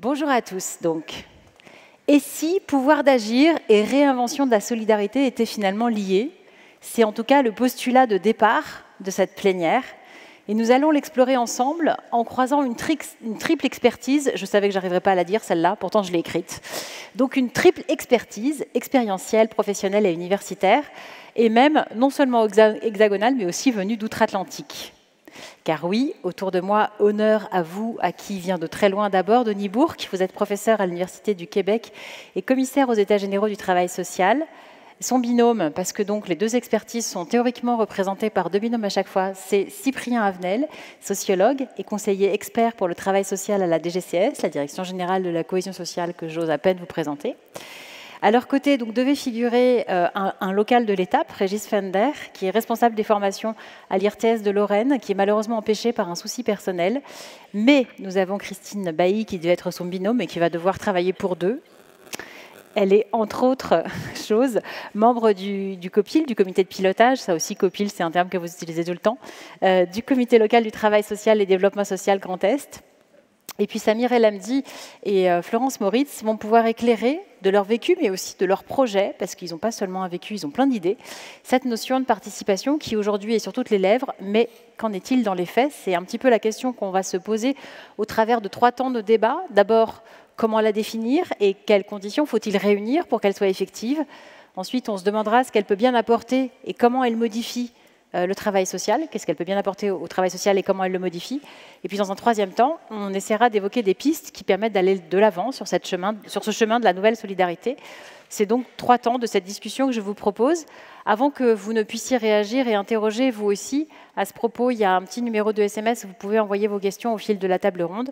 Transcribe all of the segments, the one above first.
Bonjour à tous, donc. Et si pouvoir d'agir et réinvention de la solidarité étaient finalement liés? C'est en tout cas le postulat de départ de cette plénière. Et nous allons l'explorer ensemble en croisant une triple expertise. Je savais que je n'arriverais pas à la dire, celle-là, pourtant je l'ai écrite. Donc une triple expertise, expérientielle, professionnelle et universitaire, et même non seulement hexagonale, mais aussi venue d'outre-Atlantique. Car oui, autour de moi, honneur à vous, à qui vient de très loin d'abord, Denis Bourque. Vous êtes professeur à l'Université du Québec et commissaire aux États généraux du travail social. Son binôme, parce que donc les deux expertises sont théoriquement représentées par deux binômes à chaque fois, c'est Cyprien Avenel, sociologue et conseiller expert pour le travail social à la DGCS, la Direction générale de la cohésion sociale que j'ose à peine vous présenter. À leur côté, donc, devait figurer un local de l'étape, Régis Fender, qui est responsable des formations à l'IRTS de Lorraine, qui est malheureusement empêché par un souci personnel. Mais nous avons Christine Bailly, qui devait être son binôme et qui va devoir travailler pour deux. Elle est, entre autres choses, membre du COPIL, du comité de pilotage. Ça aussi, COPIL, c'est un terme que vous utilisez tout le temps. Du comité local du travail social et développement social Grand Est. Et puis Samir El Hamdi et Florence Moritz vont pouvoir éclairer de leur vécu, mais aussi de leur projet, parce qu'ils n'ont pas seulement un vécu, ils ont plein d'idées, cette notion de participation qui aujourd'hui est sur toutes les lèvres, mais qu'en est-il dans les faits? C'est un petit peu la question qu'on va se poser au travers de 3 temps de débat. D'abord, comment la définir et quelles conditions faut-il réunir pour qu'elle soit effective? Ensuite, on se demandera ce qu'elle peut bien apporter et comment elle modifie le travail social, qu'est-ce qu'elle peut bien apporter au travail social et comment elle le modifie. Et puis dans un troisième temps, on essaiera d'évoquer des pistes qui permettent d'aller de l'avant sur ce chemin de la nouvelle solidarité. C'est donc 3 temps de cette discussion que je vous propose. Avant que vous ne puissiez réagir et interroger vous aussi, à ce propos, il y a un petit numéro de SMS, vous pouvez envoyer vos questions au fil de la table ronde.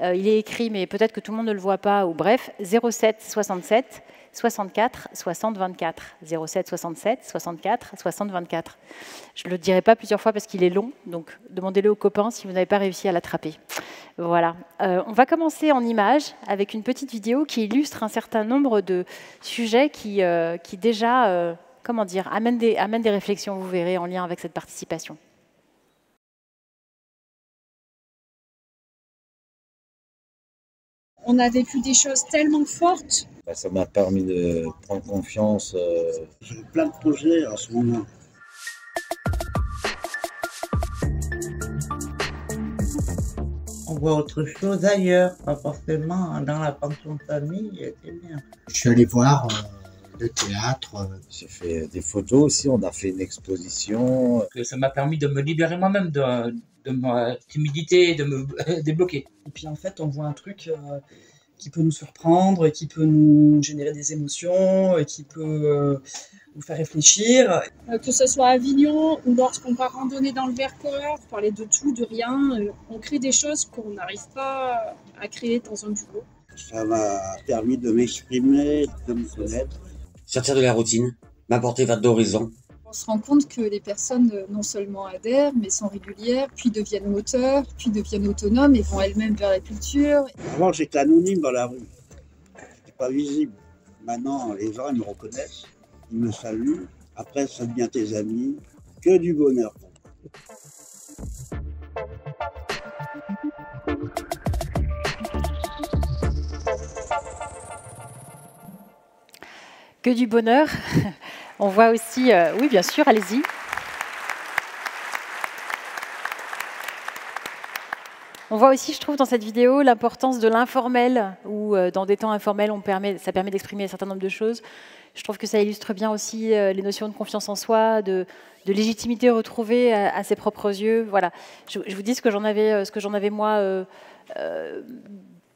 Il est écrit, mais peut-être que tout le monde ne le voit pas, ou bref, 07 67 64 60 24. 07 67 64 60 24. Je ne le dirai pas plusieurs fois parce qu'il est long, donc demandez-le aux copains si vous n'avez pas réussi à l'attraper. Voilà. On va commencer en images avec une petite vidéo qui illustre un certain nombre de sujets qui déjà, comment dire, amènent des réflexions, vous verrez, en lien avec cette participation. On a vécu des choses tellement fortes. Ça m'a permis de prendre confiance. J'ai plein de projets en ce moment. On voit autre chose ailleurs, pas forcément dans la pension de famille, c'est bien. Je suis allé voir le théâtre. J'ai fait des photos aussi, on a fait une exposition. Ça m'a permis de me libérer moi-même de ma timidité et de me débloquer. Et puis en fait, on voit un truc qui peut nous surprendre, qui peut nous générer des émotions, qui peut nous faire réfléchir. Que ce soit à Avignon ou lorsqu'on va randonner dans le Vercors, parler de tout, de rien, on crée des choses qu'on n'arrive pas à créer dans un bureau. Ça m'a permis de m'exprimer, de me connaître. Sortir de la routine, m'apporter vers d'horizons. On se rend compte que les personnes non seulement adhèrent, mais sont régulières, puis deviennent moteurs, puis deviennent autonomes et vont elles-mêmes vers la culture. Avant, j'étais anonyme dans la rue. Je n'étais pas visible. Maintenant, les gens ils me reconnaissent, ils me saluent. Après, ça devient tes amis. Que du bonheur. Que du bonheur. On voit aussi, oui bien sûr, allez-y. On voit aussi, je trouve, dans cette vidéo, l'importance de l'informel, où dans des temps informels, ça permet d'exprimer un certain nombre de choses. Je trouve que ça illustre bien aussi les notions de confiance en soi, de légitimité retrouvée à ses propres yeux. Voilà. Je vous dis ce que j'en avais moi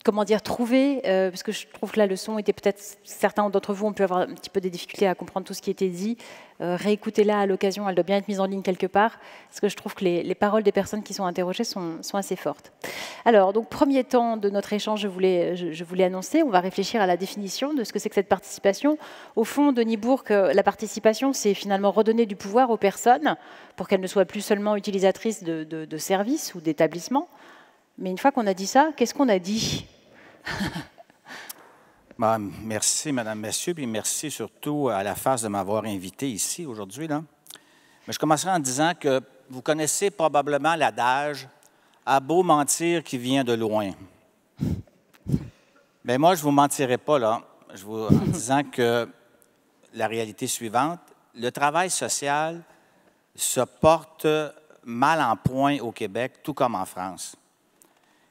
comment dire, trouvé, parce que je trouve que la leçon était peut-être, certains d'entre vous ont pu avoir un petit peu des difficultés à comprendre tout ce qui était dit. Réécoutez-la à l'occasion, elle doit bien être mise en ligne quelque part, parce que je trouve que les paroles des personnes qui sont interrogées sont assez fortes. Alors, donc, premier temps de notre échange, je voulais annoncer, on va réfléchir à la définition de ce que c'est que cette participation. Au fond, Denis Bourque, la participation, c'est finalement redonner du pouvoir aux personnes pour qu'elles ne soient plus seulement utilisatrices de services ou d'établissements. Mais une fois qu'on a dit ça, qu'est-ce qu'on a dit? Merci, Madame, Messieurs, puis merci surtout à la FAS de m'avoir invité ici aujourd'hui. Mais je commencerai en disant que vous connaissez probablement l'adage « À beau mentir qui vient de loin ». Bien, moi, je ne vous mentirai pas, là, en disant que la réalité suivante, le travail social se porte mal en point au Québec, tout comme en France.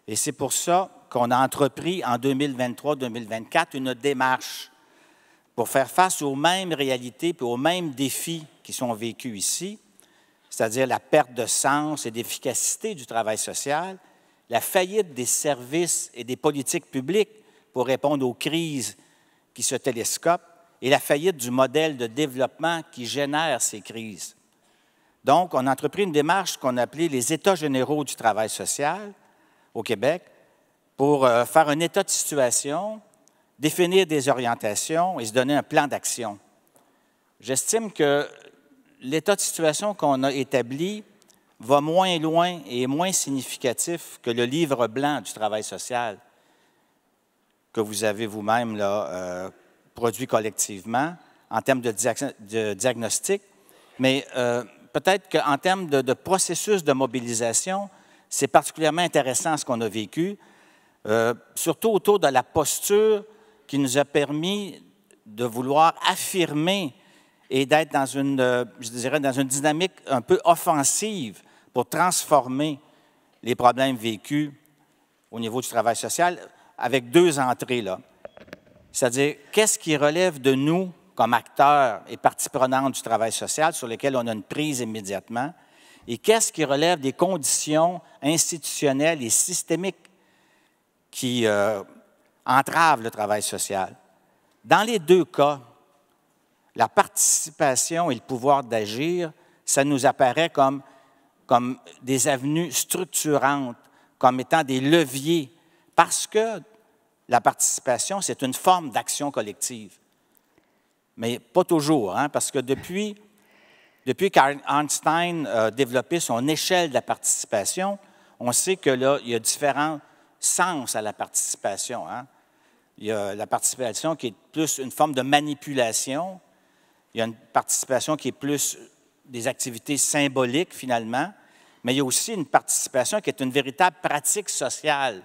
Et c'est pour ça qu'on a entrepris en 2023-2024 une démarche pour faire face aux mêmes réalités et aux mêmes défis qui sont vécus ici, c'est-à-dire la perte de sens et d'efficacité du travail social, la faillite des services et des politiques publiques pour répondre aux crises qui se télescopent et la faillite du modèle de développement qui génère ces crises. Donc, on a entrepris une démarche qu'on a appelée les États généraux du travail social au Québec pour faire un état de situation, définir des orientations et se donner un plan d'action. J'estime que l'état de situation qu'on a établi va moins loin et est moins significatif que le livre blanc du travail social que vous avez vous-même produit collectivement en termes de diagnostic. Mais peut-être qu'en termes de processus de mobilisation, c'est particulièrement intéressant ce qu'on a vécu, surtout autour de la posture qui nous a permis de vouloir affirmer et d'être dans je dirais, dans une dynamique un peu offensive pour transformer les problèmes vécus au niveau du travail social avec deux entrées, là. C'est-à-dire, qu'est-ce qui relève de nous comme acteurs et parties prenantes du travail social sur lesquels on a une prise immédiatement, et qu'est-ce qui relève des conditions institutionnelles et systémiques qui entravent le travail social. Dans les deux cas, la participation et le pouvoir d'agir, ça nous apparaît comme des avenues structurantes, comme étant des leviers, parce que la participation, c'est une forme d'action collective. Mais pas toujours, hein, parce que depuis qu'Einstein a développé son échelle de la participation, on sait que là, il y a différents sens à la participation. Hein. Il y a la participation qui est plus une forme de manipulation. Il y a une participation qui est plus des activités symboliques, finalement. Mais il y a aussi une participation qui est une véritable pratique sociale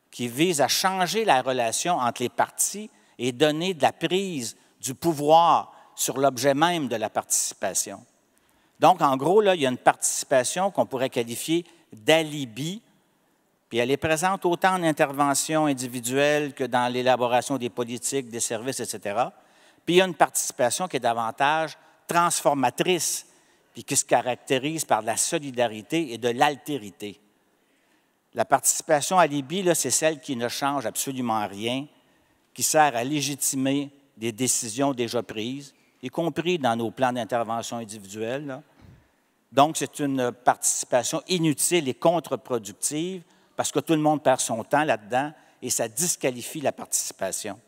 qui vise à changer la relation entre les parties et donner de la prise, du pouvoir sur l'objet même de la participation. Donc, en gros, là, il y a une participation qu'on pourrait qualifier d'alibi, puis elle est présente autant en intervention individuelle que dans l'élaboration des politiques, des services, etc. Puis il y a une participation qui est davantage transformatrice, puis qui se caractérise par de la solidarité et de l'altérité. La participation alibi, c'est celle qui ne change absolument rien, qui sert à légitimer des décisions déjà prises, y compris dans nos plans d'intervention individuels, là. Donc, c'est une participation inutile et contre-productive parce que tout le monde perd son temps là-dedans et ça disqualifie la participation.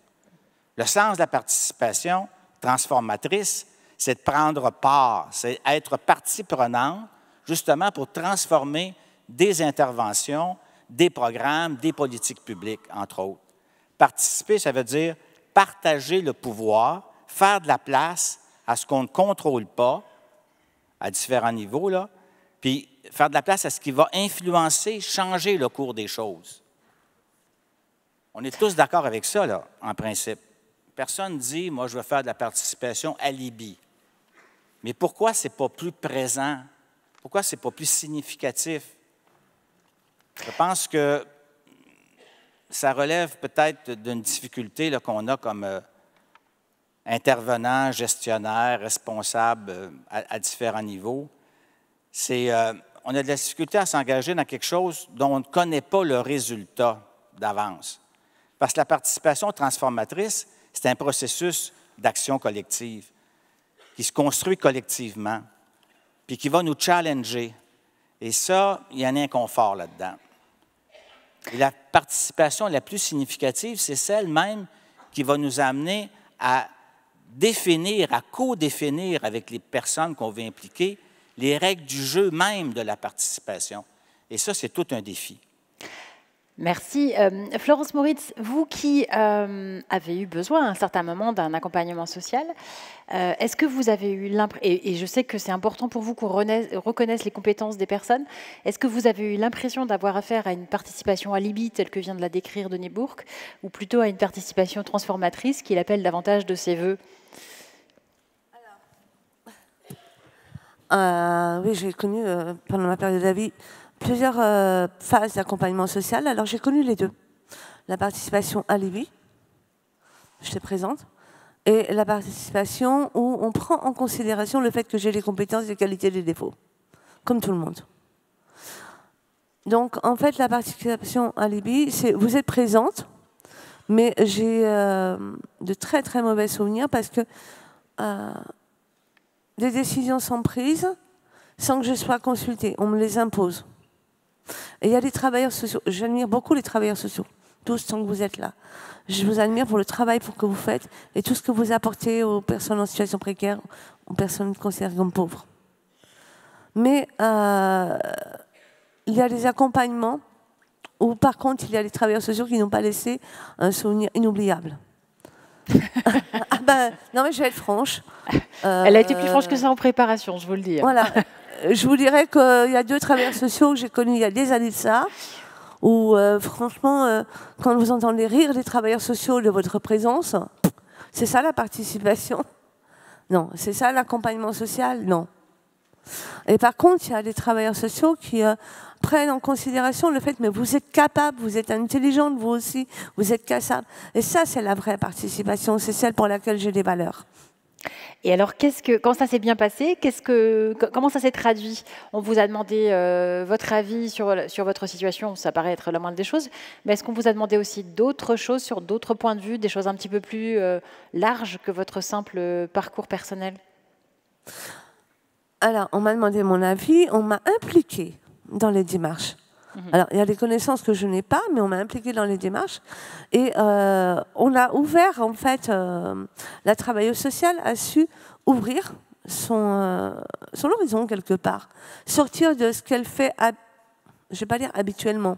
Le sens de la participation transformatrice, c'est de prendre part, c'est être partie prenante, justement pour transformer des interventions, des programmes, des politiques publiques, entre autres. Participer, ça veut dire partager le pouvoir, faire de la place à ce qu'on ne contrôle pas, à différents niveaux, là, puis faire de la place à ce qui va influencer, changer le cours des choses. On est tous d'accord avec ça, là, en principe. Personne ne dit, moi, je veux faire de la participation alibi. Mais pourquoi ce n'est pas plus présent? Pourquoi ce n'est pas plus significatif? Je pense que ça relève peut-être d'une difficulté qu'on a comme intervenant, gestionnaire, responsable à différents niveaux. On a de la difficulté à s'engager dans quelque chose dont on ne connaît pas le résultat d'avance. Parce que la participation transformatrice, c'est un processus d'action collective qui se construit collectivement, puis qui va nous challenger. Et ça, il y a un inconfort là-dedans. Et la participation la plus significative, c'est celle même qui va nous amener à définir, à co-définir avec les personnes qu'on veut impliquer les règles du jeu même de la participation. Et ça, c'est tout un défi. Merci. Florence Moritz, vous qui avez eu besoin à un certain moment d'un accompagnement social, est-ce que vous avez eu l'impression, et je sais que c'est important pour vous qu'on reconnaisse les compétences des personnes, est-ce que vous avez eu l'impression d'avoir affaire à une participation alibi telle que vient de la décrire Denis Bourque, ou plutôt à une participation transformatrice qu'il appelle davantage de ses voeux? Oui, j'ai connu pendant ma période de vie plusieurs phases d'accompagnement social. Alors j'ai connu les deux. La participation alibi, j'étais présente, et la participation où on prend en considération le fait que j'ai les compétences, les qualités, les défauts, comme tout le monde. Donc en fait, la participation alibi, c'est vous êtes présente, mais j'ai de très très mauvais souvenirs parce que des décisions sont prises sans que je sois consultée. On me les impose. Et il y a des travailleurs sociaux. J'admire beaucoup les travailleurs sociaux, tous tant que vous êtes là. Je vous admire pour le travail que vous faites et tout ce que vous apportez aux personnes en situation précaire, aux personnes considérées comme pauvres. Mais il y a des accompagnements où, par contre, il y a des travailleurs sociaux qui n'ont pas laissé un souvenir inoubliable. Ah ben, non mais je vais être franche. Elle a été plus franche que ça en préparation, je vous le dis. Voilà. Je vous dirais qu'il y a 2 travailleurs sociaux que j'ai connus il y a des années de ça, où franchement, quand vous entendez rire les travailleurs sociaux de votre présence, c'est ça la participation? Non. C'est ça l'accompagnement social? Non. Et par contre, il y a des travailleurs sociaux qui prennent en considération le fait, mais vous êtes capable, vous êtes intelligente, vous aussi, vous êtes capable. Et ça, c'est la vraie participation, c'est celle pour laquelle j'ai des valeurs. Et alors, quand ça s'est bien passé, comment ça s'est traduit? On vous a demandé votre avis sur votre situation, ça paraît être la moindre des choses, mais est-ce qu'on vous a demandé aussi d'autres choses, sur d'autres points de vue, des choses un petit peu plus larges que votre simple parcours personnel? Alors, on m'a demandé mon avis, on m'a impliquée dans les démarches. Alors, il y a des connaissances que je n'ai pas, mais on m'a impliquée dans les démarches. Et on a ouvert, en fait, la travailleuse sociale a su ouvrir son horizon, quelque part. Sortir de ce qu'elle fait, je ne vais pas dire habituellement,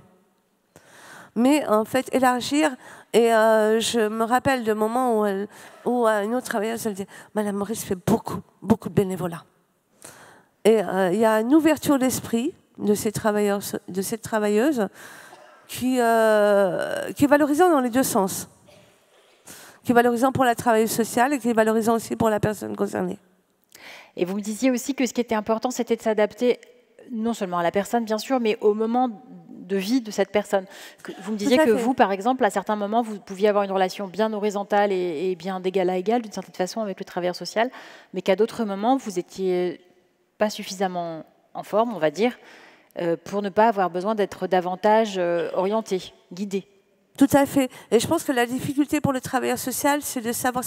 mais en fait, élargir. Et je me rappelle de moments où une autre travailleuse, elle dit « Madame Maurice fait beaucoup, beaucoup de bénévolat ». Et il y a une ouverture d'esprit de ces travailleurs, de cette travailleuse qui est valorisante dans les 2 sens. Qui est valorisant pour la travailleuse sociale et qui est valorisant aussi pour la personne concernée. Et vous me disiez aussi que ce qui était important, c'était de s'adapter non seulement à la personne, bien sûr, mais au moment de vie de cette personne. Vous me disiez que vous, par exemple, à certains moments, vous pouviez avoir une relation bien horizontale et bien d'égal à égal, d'une certaine façon, avec le travailleur social, mais qu'à d'autres moments, vous n'étiez pas suffisamment en forme, on va dire, pour ne pas avoir besoin d'être davantage orienté, guidé. Tout à fait. Et je pense que la difficulté pour le travailleur social, c'est de savoir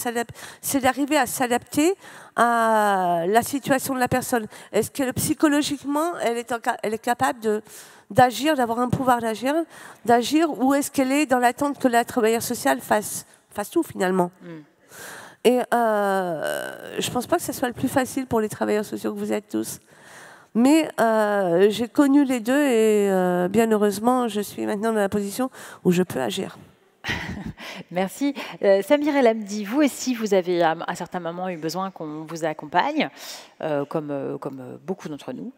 c'est d'arriver à s'adapter à la situation de la personne. Est-ce que psychologiquement, elle est capable d'agir, d'avoir un pouvoir d'agir, ou est-ce qu'elle est dans l'attente que la travailleur social fasse tout finalement? Et je ne pense pas que ce soit le plus facile pour les travailleurs sociaux que vous êtes tous. Mais j'ai connu les deux et bien heureusement, je suis maintenant dans la position où je peux agir. Merci. Samir El Hamdi, vous aussi, vous avez à certains moments eu besoin qu'on vous accompagne, comme beaucoup d'entre nous.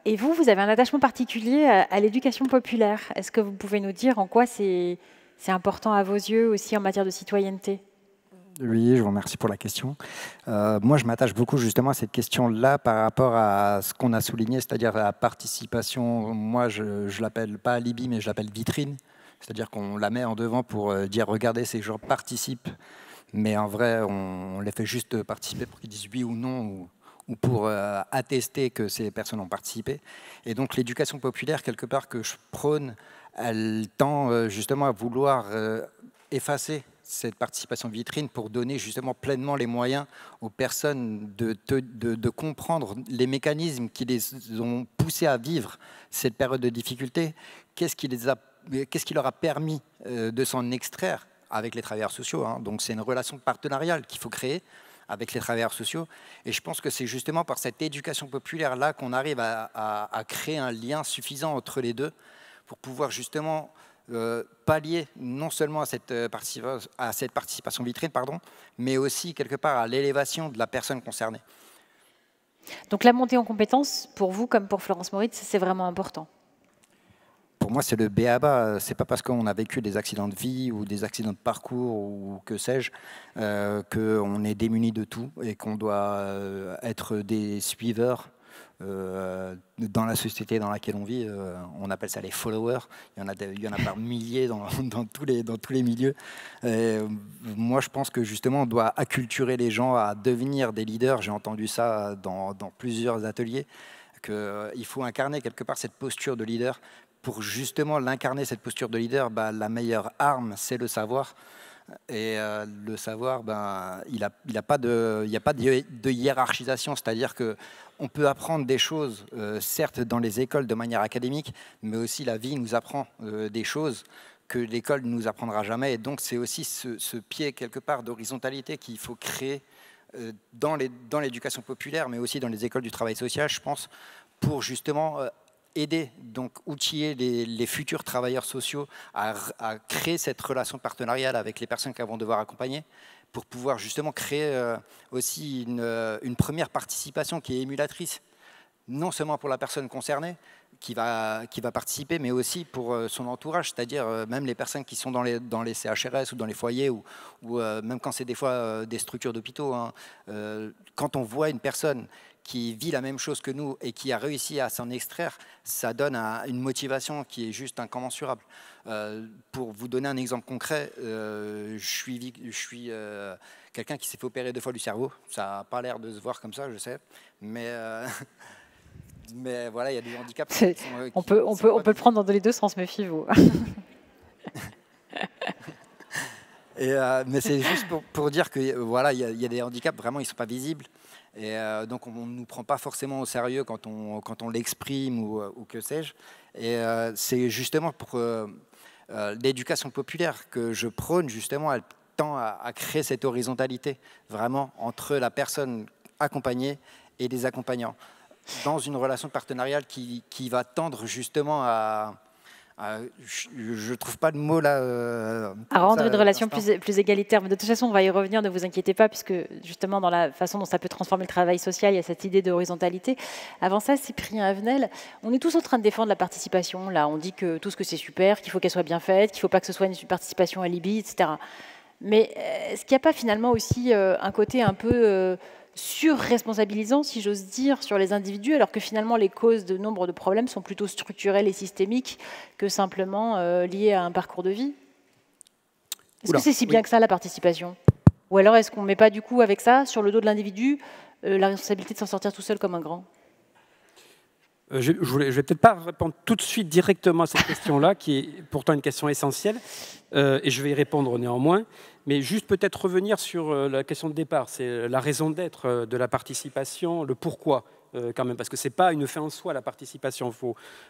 Et vous avez un attachement particulier à l'éducation populaire. Est-ce que vous pouvez nous dire en quoi c'est important à vos yeux aussi en matière de citoyenneté ? Oui, je vous remercie pour la question. Moi, je m'attache beaucoup justement à cette question-là par rapport à ce qu'on a souligné, c'est-à-dire la participation. Moi, je ne l'appelle pas alibi, mais je l'appelle vitrine. C'est-à-dire qu'on la met en devant pour dire « regardez, ces gens participent ». Mais en vrai, on les fait juste participer pour qu'ils disent oui ou non, ou pour attester que ces personnes ont participé. Et donc l'éducation populaire, quelque part, que je prône, elle tend justement à vouloir effacer cette participation vitrine pour donner justement pleinement les moyens aux personnes de comprendre les mécanismes qui les ont poussés à vivre cette période de difficulté. Qu'est-ce qui leur a permis de s'en extraire avec les travailleurs sociaux, hein. Donc c'est une relation partenariale qu'il faut créer avec les travailleurs sociaux. Et je pense que c'est justement par cette éducation populaire-là qu'on arrive à créer un lien suffisant entre les deux pour pouvoir justement pallier non seulement à cette participation vitrine, mais aussi quelque part à l'élévation de la personne concernée. Donc la montée en compétences, pour vous comme pour Florence Moritz, c'est vraiment important. Pour moi, c'est le b.a.-ba. C'est pas parce qu'on a vécu des accidents de vie ou des accidents de parcours ou que sais-je qu'on est démuni de tout et qu'on doit être des suiveurs dans la société dans laquelle on vit. On appelle ça les followers. Il y en a par milliers dans tous les milieux. Moi, je pense que justement, on doit acculturer les gens à devenir des leaders. J'ai entendu ça dans plusieurs ateliers, qu'il faut incarner quelque part cette posture de leader. Pour justement l'incarner, cette posture de leader, la meilleure arme, c'est le savoir. Et le savoir, il n'y a pas de hiérarchisation, c'est-à-dire qu'on peut apprendre des choses, certes dans les écoles de manière académique, mais aussi la vie nous apprend des choses que l'école ne nous apprendra jamais. Et donc c'est aussi ce pied quelque part d'horizontalité qu'il faut créer dans l'éducation populaire, mais aussi dans les écoles du travail social, je pense, pour justement aider, donc outiller les futurs travailleurs sociaux à créer cette relation partenariale avec les personnes qu'elles vont devoir accompagner, pour pouvoir justement créer aussi une première participation qui est émulatrice, non seulement pour la personne concernée qui va participer, mais aussi pour son entourage, c'est-à-dire même les personnes qui sont dans les CHRS ou dans les foyers, ou même quand c'est des fois des structures d'hôpitaux. Quand on voit une personne qui vit la même chose que nous et qui a réussi à s'en extraire, ça donne une motivation qui est juste incommensurable. Pour vous donner un exemple concret, je suis quelqu'un qui s'est fait opérer 2 fois du cerveau. Ça n'a pas l'air de se voir comme ça, je sais, mais voilà, il y a des handicaps. On peut le prendre dans les deux sens, méfiez-vous. Mais c'est juste pour dire que voilà, il y a des handicaps, vraiment, ils ne sont pas visibles. Et donc on ne nous prend pas forcément au sérieux quand on l'exprime ou que sais-je. Et c'est justement pour l'éducation populaire que je prône, justement, elle tend à créer cette horizontalité vraiment entre la personne accompagnée et les accompagnants, dans une relation partenariale qui va tendre justement à je ne trouve pas de mots là. À rendre une relation plus égalitaire. Mais de toute façon, on va y revenir, ne vous inquiétez pas, puisque justement, dans la façon dont ça peut transformer le travail social, il y a cette idée de horizontalité. Avant ça, Cyprien Avenel, on est tous en train de défendre la participation. Là, on dit que tout ce que c'est super, qu'il faut qu'elle soit bien faite, qu'il ne faut pas que ce soit une participation alibi, etc. Mais est-ce qu'il n'y a pas finalement aussi un côté un peu surresponsabilisant, si j'ose dire, sur les individus, alors que finalement les causes de nombre de problèmes sont plutôt structurelles et systémiques que simplement liées à un parcours de vie? Est-ce que c'est si bien que ça, la participation? Ou alors est-ce qu'on ne met pas du coup avec ça, sur le dos de l'individu, la responsabilité de s'en sortir tout seul comme un grand? Je ne vais peut-être pas répondre tout de suite directement à cette question-là, qui est pourtant une question essentielle, et je vais y répondre néanmoins. Mais juste peut-être revenir sur la question de départ, c'est la raison d'être de la participation, le pourquoi quand même, parce que ce n'est pas une fin en soi la participation.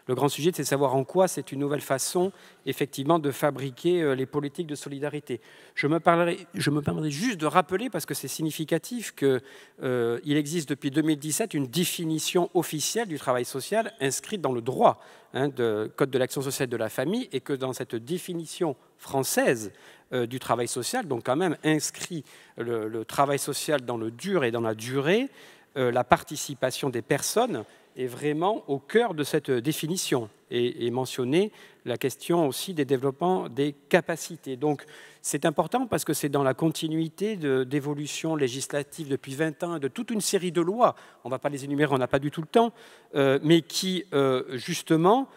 Le grand sujet, c'est de savoir en quoi c'est une nouvelle façon, effectivement, de fabriquer les politiques de solidarité. Je me permettrai juste de rappeler, parce que c'est significatif, qu'il existe depuis 2017 une définition officielle du travail social inscrite dans le droit de Code de l'action sociale de la famille, et que dans cette définition française du travail social, donc quand même inscrit le travail social dans le dur et dans la durée, la participation des personnes est vraiment au cœur de cette définition, et mentionner la question aussi des développements des capacités. Donc c'est important parce que c'est dans la continuité d'évolution législative depuis 20 ans, de toute une série de lois, on ne va pas les énumérer, on n'a pas du tout le temps, mais qui justement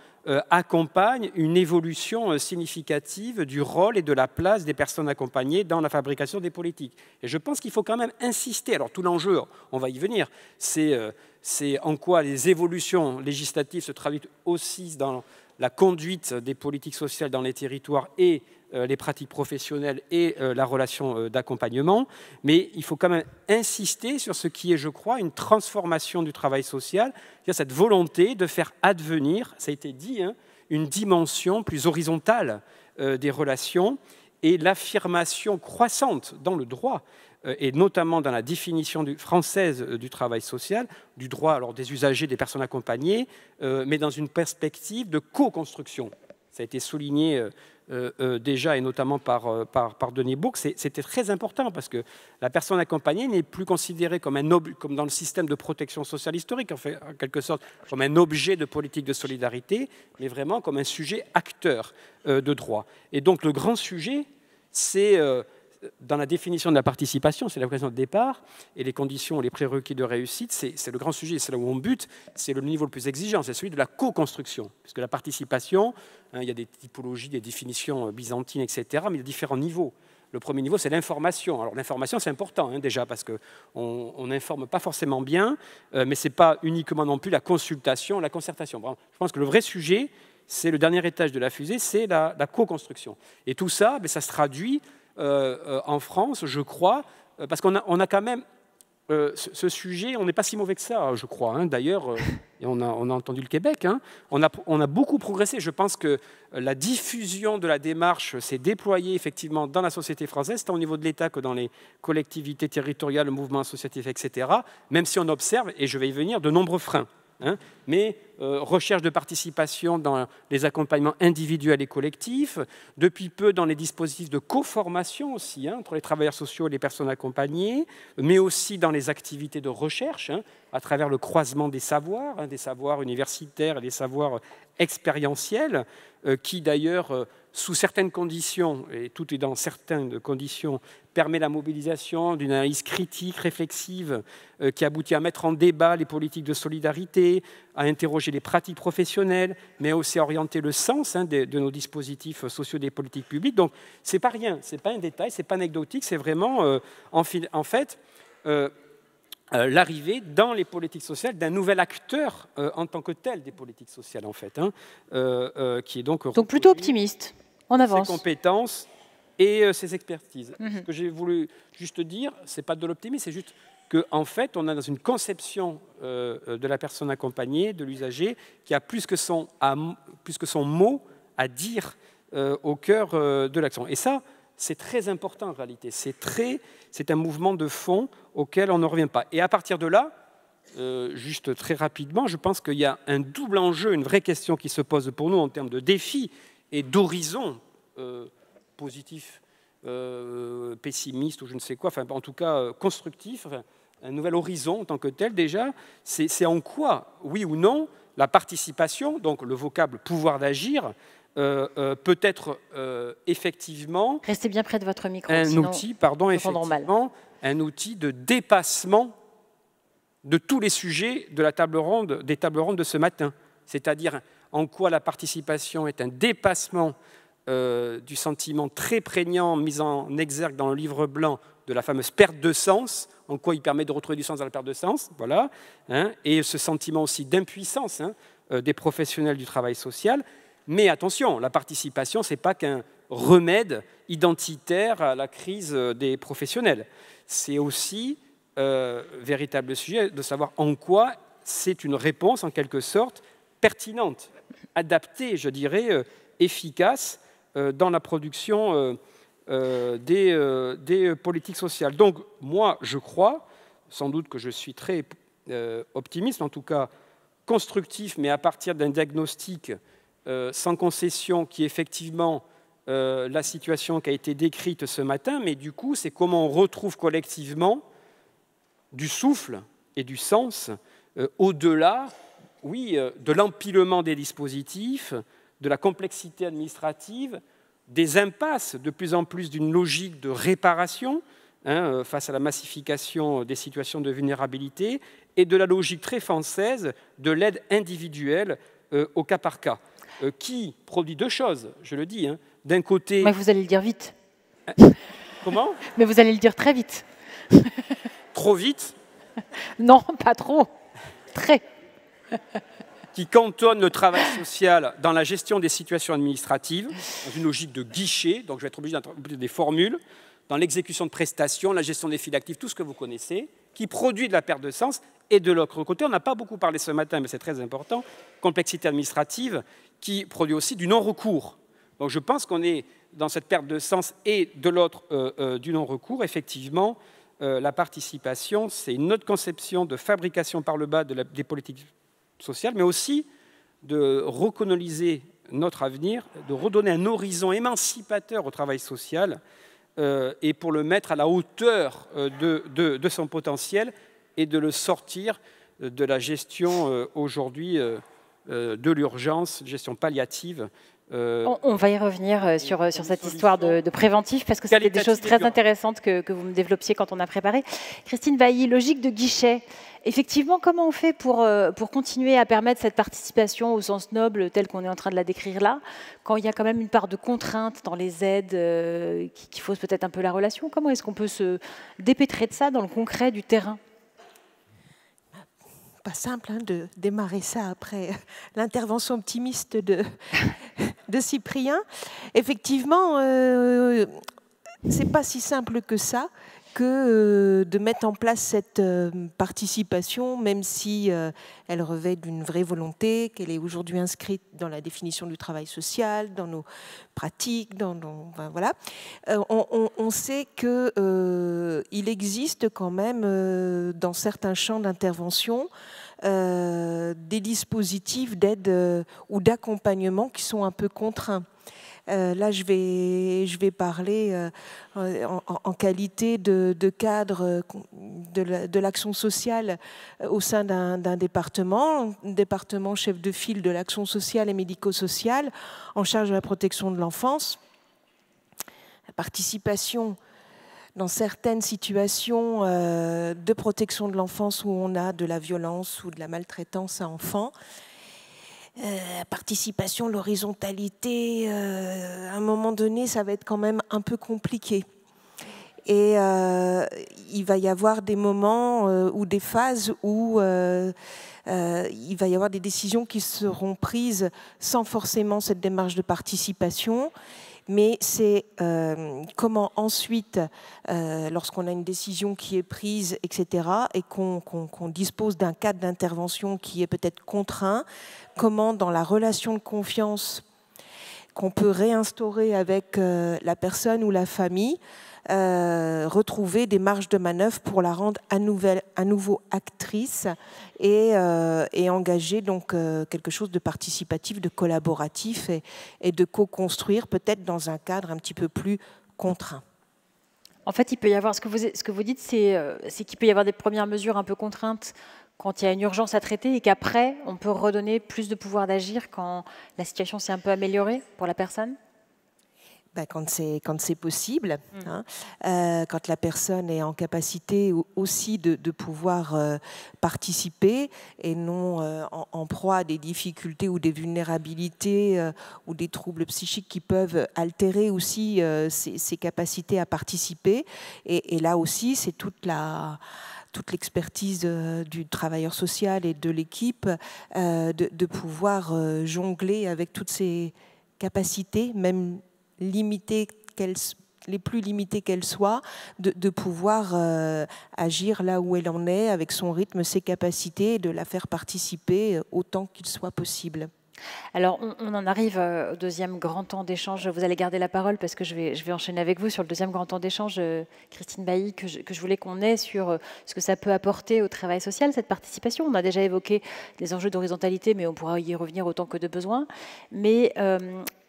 accompagne une évolution significative du rôle et de la place des personnes accompagnées dans la fabrication des politiques. Et je pense qu'il faut quand même insister. Alors tout l'enjeu, on va y venir, c'est en quoi les évolutions législatives se traduisent aussi dans la conduite des politiques sociales dans les territoires et les pratiques professionnelles et la relation d'accompagnement. Mais il faut quand même insister sur ce qui est, je crois, une transformation du travail social, c'est-à-dire cette volonté de faire advenir, ça a été dit, une dimension plus horizontale des relations, et l'affirmation croissante dans le droit, et notamment dans la définition française du travail social, du droit alors des usagers, des personnes accompagnées, mais dans une perspective de co-construction ça a été souligné déjà, et notamment par Denis Bourg, c'était très important parce que la personne accompagnée n'est plus considérée comme comme dans le système de protection sociale historique, en fait, en quelque sorte, comme un objet de politique de solidarité, mais vraiment comme un sujet acteur de droit. Et donc le grand sujet, c'est dans la définition de la participation, c'est la question de départ, et les conditions, les prérequis de réussite, c'est le grand sujet, c'est là où on bute, c'est le niveau le plus exigeant, c'est celui de la co-construction. Parce que la participation, hein, il y a des typologies, des définitions byzantines, etc., mais il y a différents niveaux. Le premier niveau, c'est l'information. Alors l'information, c'est important, hein, déjà, parce qu'on n'informe pas forcément bien, mais ce n'est pas uniquement non plus la consultation, la concertation. Bon, je pense que le vrai sujet, c'est le dernier étage de la fusée, c'est la co-construction. Et tout ça, ça se traduit en France, je crois, parce qu'on a quand même ce sujet, on n'est pas si mauvais que ça, je crois. Hein, d'ailleurs, et on a entendu le Québec, hein, on a beaucoup progressé. Je pense que la diffusion de la démarche s'est déployée effectivement dans la société française, tant au niveau de l'État que dans les collectivités territoriales, le mouvement associatif, etc., même si on observe, et je vais y venir, de nombreux freins. Hein, mais recherche de participation dans les accompagnements individuels et collectifs, depuis peu dans les dispositifs de co-formation aussi, hein, entre les travailleurs sociaux et les personnes accompagnées, mais aussi dans les activités de recherche, hein, à travers le croisement des savoirs, hein, des savoirs universitaires et des savoirs expérientiels, qui d'ailleurs, sous certaines conditions, et tout est dans certaines conditions, permet la mobilisation d'une analyse critique, réflexive, qui aboutit à mettre en débat les politiques de solidarité, à interroger les pratiques professionnelles, mais aussi à orienter le sens, hein, de nos dispositifs sociaux des politiques publiques. Donc, ce n'est pas rien, ce n'est pas un détail, ce n'est pas anecdotique, c'est vraiment, en fait, l'arrivée dans les politiques sociales d'un nouvel acteur en tant que tel des politiques sociales, en fait, hein, qui est donc plutôt optimiste. On avance. Ses compétences et ses expertises. Ce que j'ai voulu juste dire, ce n'est pas de l'optimisme, c'est juste qu'en fait, on a dans une conception de la personne accompagnée, de l'usager, qui a plus que son mot à dire au cœur de l'action. Et ça, c'est très important en réalité. C'est un mouvement de fond auquel on ne revient pas. Et à partir de là, juste très rapidement, je pense qu'il y a un double enjeu, une vraie question qui se pose pour nous en termes de défis et d'horizon positif, pessimiste ou je ne sais quoi, enfin en tout cas constructif, enfin, un nouvel horizon en tant que tel déjà, c'est en quoi, oui ou non, la participation, donc le vocable pouvoir d'agir, peut être effectivement... Restez bien près de votre micro, un outil de dépassement de tous les sujets de la table ronde, des tables rondes de ce matin. C'est-à-dire en quoi la participation est un dépassement du sentiment très prégnant mis en exergue dans le livre blanc de la fameuse perte de sens, en quoi il permet de retrouver du sens dans la perte de sens, voilà, hein, et ce sentiment aussi d'impuissance, hein, des professionnels du travail social. Mais attention, la participation, ce n'est pas qu'un remède identitaire à la crise des professionnels. C'est aussi véritable sujet de savoir en quoi c'est une réponse, en quelque sorte, pertinente, adaptée, je dirais, efficace dans la production des politiques sociales. Donc, moi, je crois, sans doute que je suis très optimiste, en tout cas constructif, mais à partir d'un diagnostic sans concession qui est effectivement la situation qui a été décrite ce matin, mais du coup, c'est comment on retrouve collectivement du souffle et du sens au-delà, oui, de l'empilement des dispositifs, de la complexité administrative, des impasses de plus en plus d'une logique de réparation, hein, face à la massification des situations de vulnérabilité, et de la logique très française de l'aide individuelle au cas par cas, qui produit deux choses, je le dis. Hein. D'un côté... Mais vous allez le dire vite. Comment? Mais vous allez le dire très vite. Trop vite? Non, pas trop. Très. Qui cantonne le travail social dans la gestion des situations administratives, dans une logique de guichet, donc je vais être obligé d'introduire des formules, dans l'exécution de prestations, la gestion des files actives, tout ce que vous connaissez, qui produit de la perte de sens. Et de l'autre côté, on n'a pas beaucoup parlé ce matin, mais c'est très important, complexité administrative, qui produit aussi du non-recours. Donc je pense qu'on est dans cette perte de sens et de l'autre du non-recours. Effectivement, la participation, c'est une autre conception de fabrication par le bas des politiques sociales, mais aussi de recoloniser notre avenir, de redonner un horizon émancipateur au travail social et pour le mettre à la hauteur de son potentiel et de le sortir de la gestion aujourd'hui de l'urgence, gestion palliative. On va y revenir sur cette histoire de préventif, parce que c'était des choses très intéressantes que vous me développiez quand on a préparé. Christine Bailly, logique de guichet. Effectivement, comment on fait pour continuer à permettre cette participation au sens noble, telle qu'on est en train de la décrire là, quand il y a quand même une part de contrainte dans les aides qui fausse peut-être un peu la relation? Comment est-ce qu'on peut se dépêtrer de ça dans le concret du terrain? Pas simple de démarrer ça après l'intervention optimiste de Cyprien. Effectivement, c'est pas si simple que ça que de mettre en place cette participation, même si elle revêt d'une vraie volonté, qu'elle est aujourd'hui inscrite dans la définition du travail social, dans nos pratiques, enfin, voilà. On sait qu'il existe quand même dans certains champs d'intervention des dispositifs d'aide ou d'accompagnement qui sont un peu contraints. Là, je vais parler en qualité de cadre de l'action sociale au sein d'un département chef de file de l'action sociale et médico-sociale en charge de la protection de l'enfance. La participation dans certaines situations de protection de l'enfance où on a de la violence ou de la maltraitance à enfants, participation, l'horizontalité, à un moment donné, ça va être quand même un peu compliqué. Et il va y avoir des moments ou des phases où il va y avoir des décisions qui seront prises sans forcément cette démarche de participation. Mais c'est comment ensuite, lorsqu'on a une décision qui est prise, etc., et qu'on dispose d'un cadre d'intervention qui est peut-être contraint, comment dans la relation de confiance qu'on peut réinstaurer avec la personne ou la famille, retrouver des marges de manœuvre pour la rendre à nouveau actrice et engager donc quelque chose de participatif, de collaboratif et de co-construire peut-être dans un cadre un petit peu plus contraint. En fait, il peut y avoir, ce que vous dites, c'est qu'il peut y avoir des premières mesures un peu contraintes quand il y a une urgence à traiter et qu'après, on peut redonner plus de pouvoir d'agir quand la situation s'est un peu améliorée pour la personne? Quand c'est possible, hein, quand la personne est en capacité aussi de pouvoir participer et non en proie à des difficultés ou des vulnérabilités ou des troubles psychiques qui peuvent altérer aussi ses capacités à participer. Et là aussi, c'est toute l'expertise du travailleur social et de l'équipe de pouvoir jongler avec toutes ces capacités, même limitées, les plus limitées qu'elles soient, de pouvoir agir là où elle en est, avec son rythme, ses capacités, et de la faire participer autant qu'il soit possible. Alors, on en arrive au deuxième grand temps d'échange. Vous allez garder la parole parce que je vais enchaîner avec vous sur le deuxième grand temps d'échange, Christine Bailly, que je voulais qu'on ait sur ce que ça peut apporter au travail social, cette participation. On a déjà évoqué les enjeux d'horizontalité, mais on pourra y revenir autant que de besoin. Mais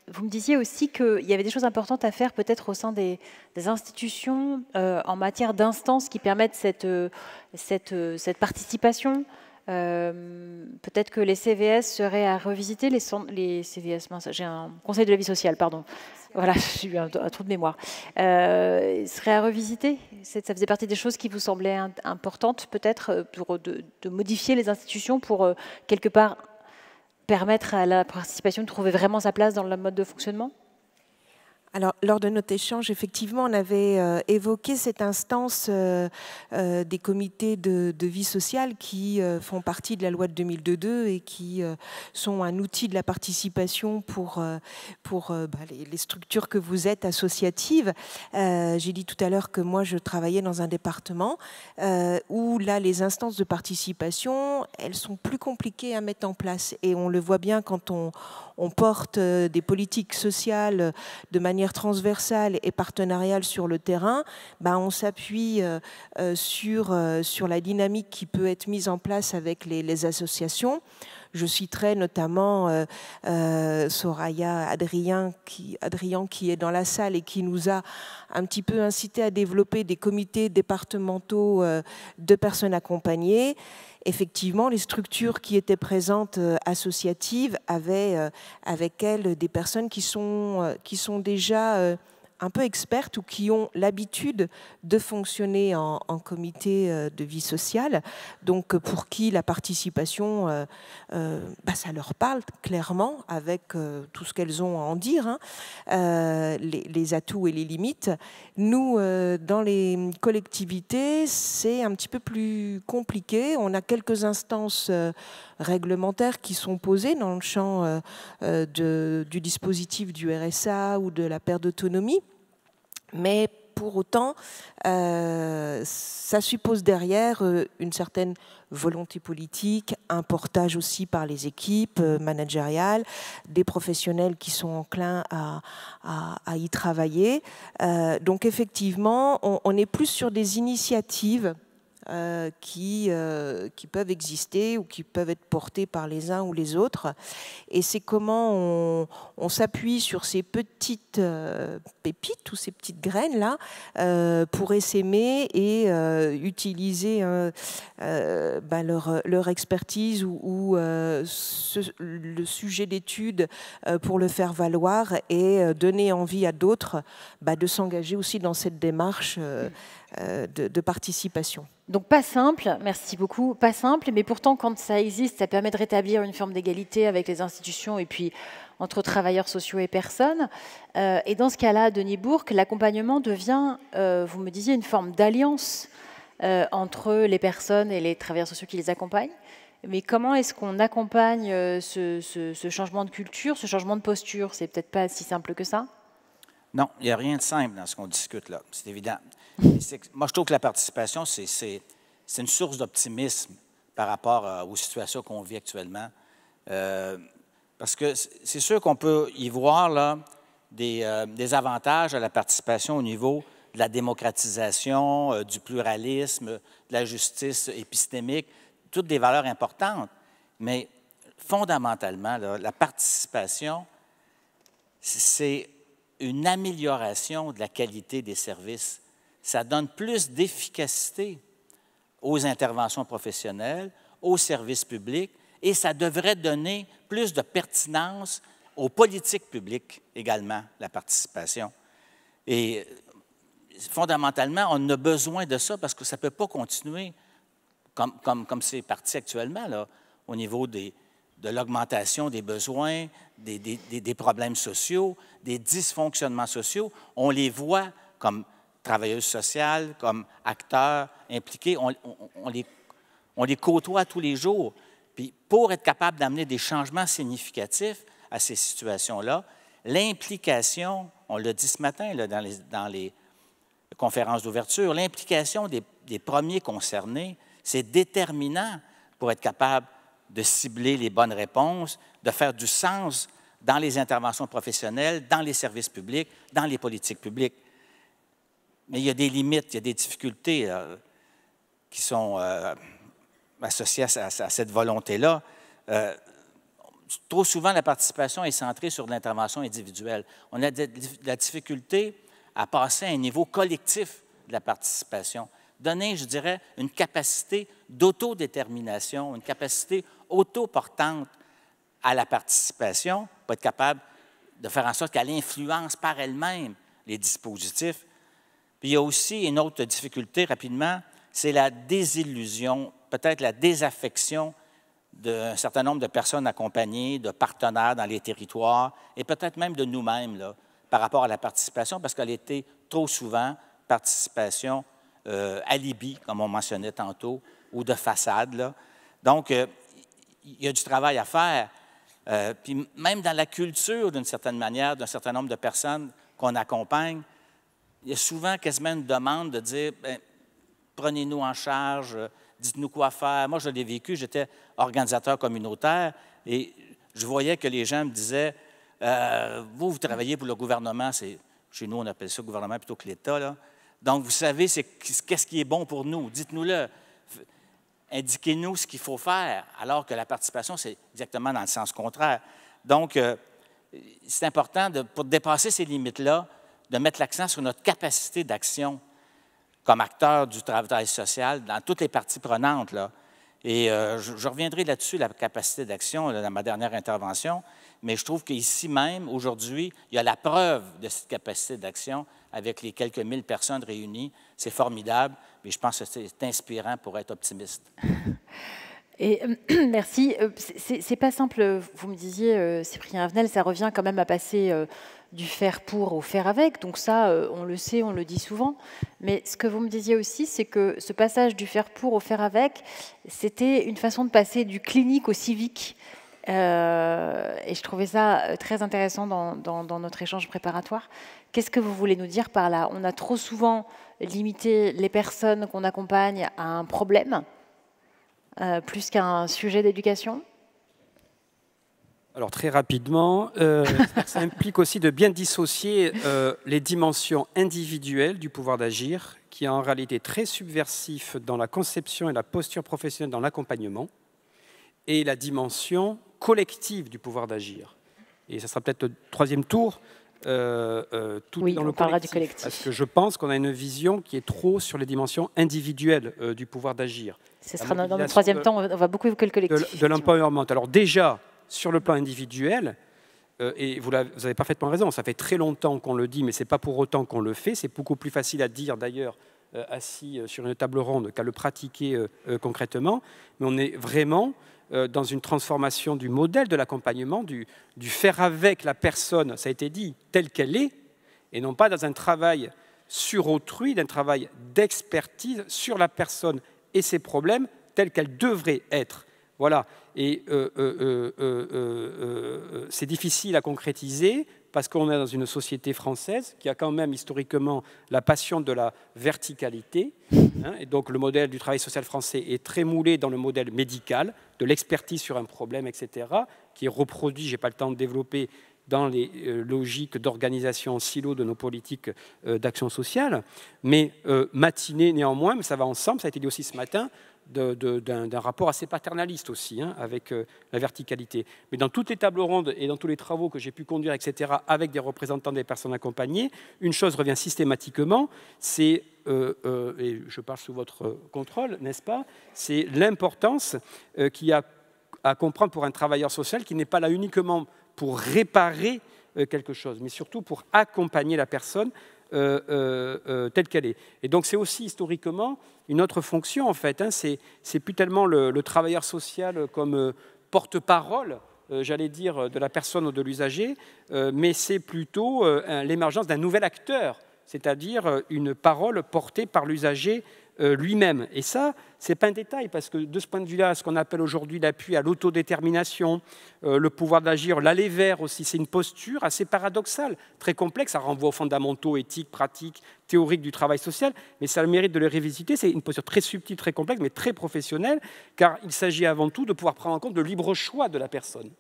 vous me disiez aussi qu'il y avait des choses importantes à faire peut-être au sein des institutions en matière d'instances qui permettent cette participation. Peut-être que les CVS seraient à revisiter, les CVS, mince, j'ai un conseil de la vie sociale, pardon. Voilà, j'ai eu un trou de mémoire. Seraient à revisiter. Ça faisait partie des choses qui vous semblaient importantes peut-être de modifier les institutions pour quelque part permettre à la participation de trouver vraiment sa place dans le mode de fonctionnement? Alors, lors de notre échange, effectivement, on avait évoqué cette instance des comités de vie sociale qui font partie de la loi de 2002 et qui sont un outil de la participation pour les structures que vous êtes associatives. J'ai dit tout à l'heure que moi, je travaillais dans un département où là, les instances de participation, elles sont plus compliquées à mettre en place. Et on le voit bien quand on porte des politiques sociales de manière transversale et partenariale sur le terrain, on s'appuie sur la dynamique qui peut être mise en place avec les associations. Je citerai notamment Soraya Adrien qui est dans la salle et qui nous a un petit peu incité à développer des comités départementaux de personnes accompagnées. Effectivement, les structures qui étaient présentes associatives avaient avec elles des personnes qui sont déjà un peu expertes ou qui ont l'habitude de fonctionner en comité de vie sociale, donc pour qui la participation, ça leur parle clairement avec tout ce qu'elles ont à en dire, hein, les atouts et les limites. Nous, dans les collectivités, c'est un petit peu plus compliqué. On a quelques instances réglementaires qui sont posées dans le champ du dispositif du RSA ou de la perte d'autonomie. Mais pour autant, ça suppose derrière une certaine volonté politique, un portage aussi par les équipes managériales, des professionnels qui sont enclins à y travailler. Donc effectivement, on est plus sur des initiatives qui peuvent exister ou qui peuvent être portées par les uns ou les autres. Et c'est comment on s'appuie sur ces petites pépites ou ces petites graines-là pour essaimer et utiliser leur expertise ou le sujet d'étude pour le faire valoir et donner envie à d'autres de s'engager aussi dans cette démarche de participation. Donc pas simple, merci beaucoup, pas simple, mais pourtant quand ça existe, ça permet de rétablir une forme d'égalité avec les institutions et puis entre travailleurs sociaux et personnes. Et dans ce cas-là, Denis Bourque, l'accompagnement devient, vous me disiez, une forme d'alliance entre les personnes et les travailleurs sociaux qui les accompagnent. Mais comment est-ce qu'on accompagne ce changement de culture, ce changement de posture? C'est peut-être pas si simple que ça? Non, il n'y a rien de simple dans ce qu'on discute là, c'est évident. Moi, je trouve que la participation, c'est une source d'optimisme par rapport aux situations qu'on vit actuellement. Parce que c'est sûr qu'on peut y voir là, des avantages à la participation au niveau de la démocratisation, du pluralisme, de la justice épistémique, toutes des valeurs importantes. Mais fondamentalement, là, la participation, c'est une amélioration de la qualité des services. Ça donne plus d'efficacité aux interventions professionnelles, aux services publics, et ça devrait donner plus de pertinence aux politiques publiques également, la participation. Et fondamentalement, on a besoin de ça parce que ça ne peut pas continuer comme c'est parti actuellement, là, au niveau de l'augmentation des besoins, des problèmes sociaux, des dysfonctionnements sociaux. On les voit comme travailleuses sociales, comme acteurs impliqués. On les côtoie tous les jours. Puis pour être capable d'amener des changements significatifs à ces situations-là, l'implication, on l'a dit ce matin là, dans les conférences d'ouverture, l'implication des premiers concernés, c'est déterminant pour être capable de cibler les bonnes réponses, de faire du sens dans les interventions professionnelles, dans les services publics, dans les politiques publiques. Mais il y a des limites, il y a des difficultés qui sont associées à cette volonté-là. Trop souvent, la participation est centrée sur l'intervention individuelle. On a de la difficulté à passer à un niveau collectif de la participation. Donner, je dirais, une capacité d'autodétermination, une capacité autoportante à la participation, pour être capable de faire en sorte qu'elle influence par elle-même les dispositifs. Puis il y a aussi une autre difficulté, rapidement, c'est la désillusion, peut-être la désaffection d'un certain nombre de personnes accompagnées, de partenaires dans les territoires, et peut-être même de nous-mêmes là, par rapport à la participation, parce qu'elle était trop souvent participation alibi, comme on mentionnait tantôt, ou de façade. Là. Donc, il y a du travail à faire. Puis même dans la culture, d'une certaine manière, d'un certain nombre de personnes qu'on accompagne, il y a souvent quasiment une demande de dire « prenez-nous en charge, dites-nous quoi faire ». Moi, je l'ai vécu, j'étais organisateur communautaire et je voyais que les gens me disaient « vous travaillez pour le gouvernement, chez nous, on appelle ça le gouvernement plutôt que l'État, là. Donc, vous savez, qu'est-ce qui est bon pour nous, dites-nous-le ». indiquez-nous ce qu'il faut faire, alors que la participation, c'est exactement dans le sens contraire. Donc, c'est important, pour dépasser ces limites-là, de mettre l'accent sur notre capacité d'action comme acteur du travail social dans toutes les parties prenantes, là. Et je reviendrai là-dessus, la capacité d'action, dans ma dernière intervention, mais je trouve qu'ici même, aujourd'hui, il y a la preuve de cette capacité d'action avec les quelques 1000 personnes réunies. C'est formidable, mais je pense que c'est inspirant pour être optimiste. Et merci. C'est pas simple. Vous me disiez, Cyprien Avenel, ça revient quand même à passer du faire pour au faire avec. Donc ça, on le sait, on le dit souvent. Mais ce que vous me disiez aussi, c'est que ce passage du faire pour au faire avec, c'était une façon de passer du clinique au civique. Et je trouvais ça très intéressant dans notre échange préparatoire. Qu'est-ce que vous voulez nous dire par là? On a trop souvent limité les personnes qu'on accompagne à un problème, plus qu'à un sujet d'éducation? Alors très rapidement, ça implique aussi de bien dissocier les dimensions individuelles du pouvoir d'agir, qui est en réalité très subversif dans la conception et la posture professionnelle dans l'accompagnement, et la dimension collective du pouvoir d'agir. Et ça sera peut-être le troisième tour, tout dans le collectif. Parce que je pense qu'on a une vision qui est trop sur les dimensions individuelles du pouvoir d'agir. Ce sera dans le troisième temps, on va beaucoup évoquer le collectif. De l'empowerment. Alors déjà, sur le plan individuel, et vous avez parfaitement raison, ça fait très longtemps qu'on le dit, mais ce n'est pas pour autant qu'on le fait. C'est beaucoup plus facile à dire d'ailleurs assis sur une table ronde qu'à le pratiquer concrètement. Mais on est vraiment dans une transformation du modèle de l'accompagnement, du faire avec la personne, ça a été dit, telle qu'elle est, et non pas dans un travail sur autrui, d'un travail d'expertise sur la personne et ses problèmes tels qu'elle devrait être. Voilà. Et c'est difficile à concrétiser parce qu'on est dans une société française qui a quand même historiquement la passion de la verticalité. Et donc le modèle du travail social français est très moulé dans le modèle médical, de l'expertise sur un problème, etc., qui est reproduit, je n'ai pas le temps de développer, dans les logiques d'organisation en silo de nos politiques d'action sociale. Mais matinée néanmoins, mais ça va ensemble, ça a été dit aussi ce matin, d'un rapport assez paternaliste aussi, avec la verticalité. Mais dans toutes les tables rondes et dans tous les travaux que j'ai pu conduire, etc., avec des représentants des personnes accompagnées, une chose revient systématiquement, c'est, et je parle sous votre contrôle, n'est-ce pas, c'est l'importance qu'il y a à comprendre pour un travailleur social qui n'est pas là uniquement pour réparer quelque chose, mais surtout pour accompagner la personne telle qu'elle est. Et donc c'est aussi historiquement une autre fonction en fait. C'est plus tellement le travailleur social comme porte-parole, j'allais dire, de la personne ou de l'usager, mais c'est plutôt l'émergence d'un nouvel acteur, c'est-à-dire une parole portée par l'usager lui-même. Et ça, ce n'est pas un détail, parce que de ce point de vue-là, ce qu'on appelle aujourd'hui l'appui à l'autodétermination, le pouvoir d'agir, l'aller vers aussi, c'est une posture assez paradoxale, très complexe, ça renvoie aux fondamentaux éthiques, pratiques, théoriques du travail social, mais ça a le mérite de le révisiter, c'est une posture très subtile, très complexe, mais très professionnelle, car il s'agit avant tout de pouvoir prendre en compte le libre choix de la personne,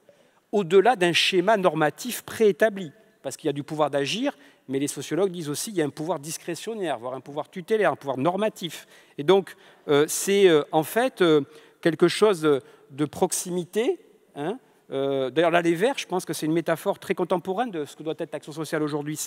au-delà d'un schéma normatif préétabli, parce qu'il y a du pouvoir d'agir, mais les sociologues disent aussi qu'il y a un pouvoir discrétionnaire, voire un pouvoir tutélaire, un pouvoir normatif. Et donc, c'est en fait quelque chose de proximité. D'ailleurs, l'aller vers, je pense que c'est une métaphore très contemporaine de ce que doit être l'action sociale aujourd'hui.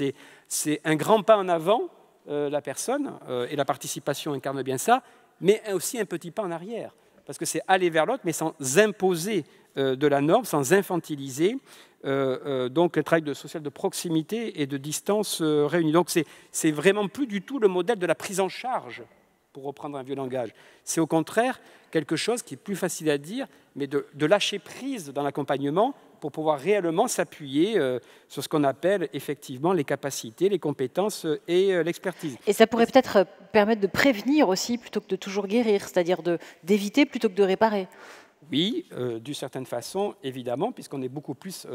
C'est un grand pas en avant, la personne, et la participation incarne bien ça, mais aussi un petit pas en arrière. Parce que c'est aller vers l'autre, mais sans imposer de la norme, sans infantiliser. Donc un travail social de proximité et de distance réunis. Donc c'est vraiment plus du tout le modèle de la prise en charge, pour reprendre un vieux langage. C'est au contraire quelque chose qui est plus facile à dire, mais de lâcher prise dans l'accompagnement pour pouvoir réellement s'appuyer sur ce qu'on appelle effectivement les capacités, les compétences et l'expertise. Et ça pourrait peut-être permettre de prévenir aussi plutôt que de toujours guérir, c'est-à-dire d'éviter plutôt que de réparer. Oui, d'une certaine façon, évidemment, puisqu'on est beaucoup plus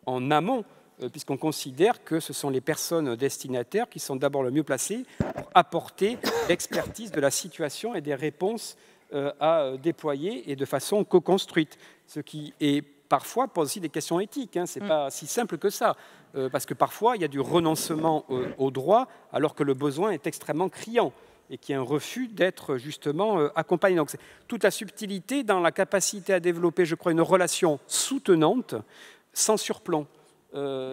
en amont, puisqu'on considère que ce sont les personnes destinataires qui sont d'abord le mieux placées pour apporter l'expertise de la situation et des réponses à déployer et de façon co-construite. Ce qui est parfois pose aussi des questions éthiques. Ce n'est pas si simple que ça, parce que parfois il y a du renoncement au droit alors que le besoin est extrêmement criant. et qui est un refus d'être justement accompagné. Donc c'est toute la subtilité dans la capacité à développer, je crois, une relation soutenante sans surplomb.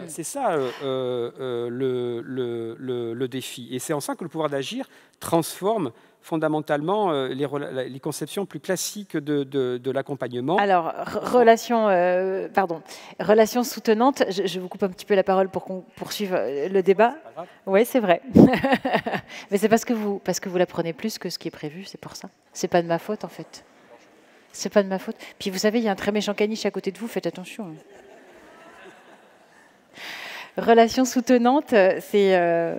C'est ça le défi. Et c'est en ça que le pouvoir d'agir transforme fondamentalement les conceptions plus classiques de l'accompagnement. Alors, relation soutenante, je vous coupe un petit peu la parole pour qu'on poursuive le débat. Oui, c'est vrai. Mais c'est parce que vous la prenez plus que ce qui est prévu, c'est pour ça. C'est pas de ma faute, en fait. C'est pas de ma faute. Puis vous savez, il y a un très méchant caniche à côté de vous, faites attention. Relation soutenante, c'est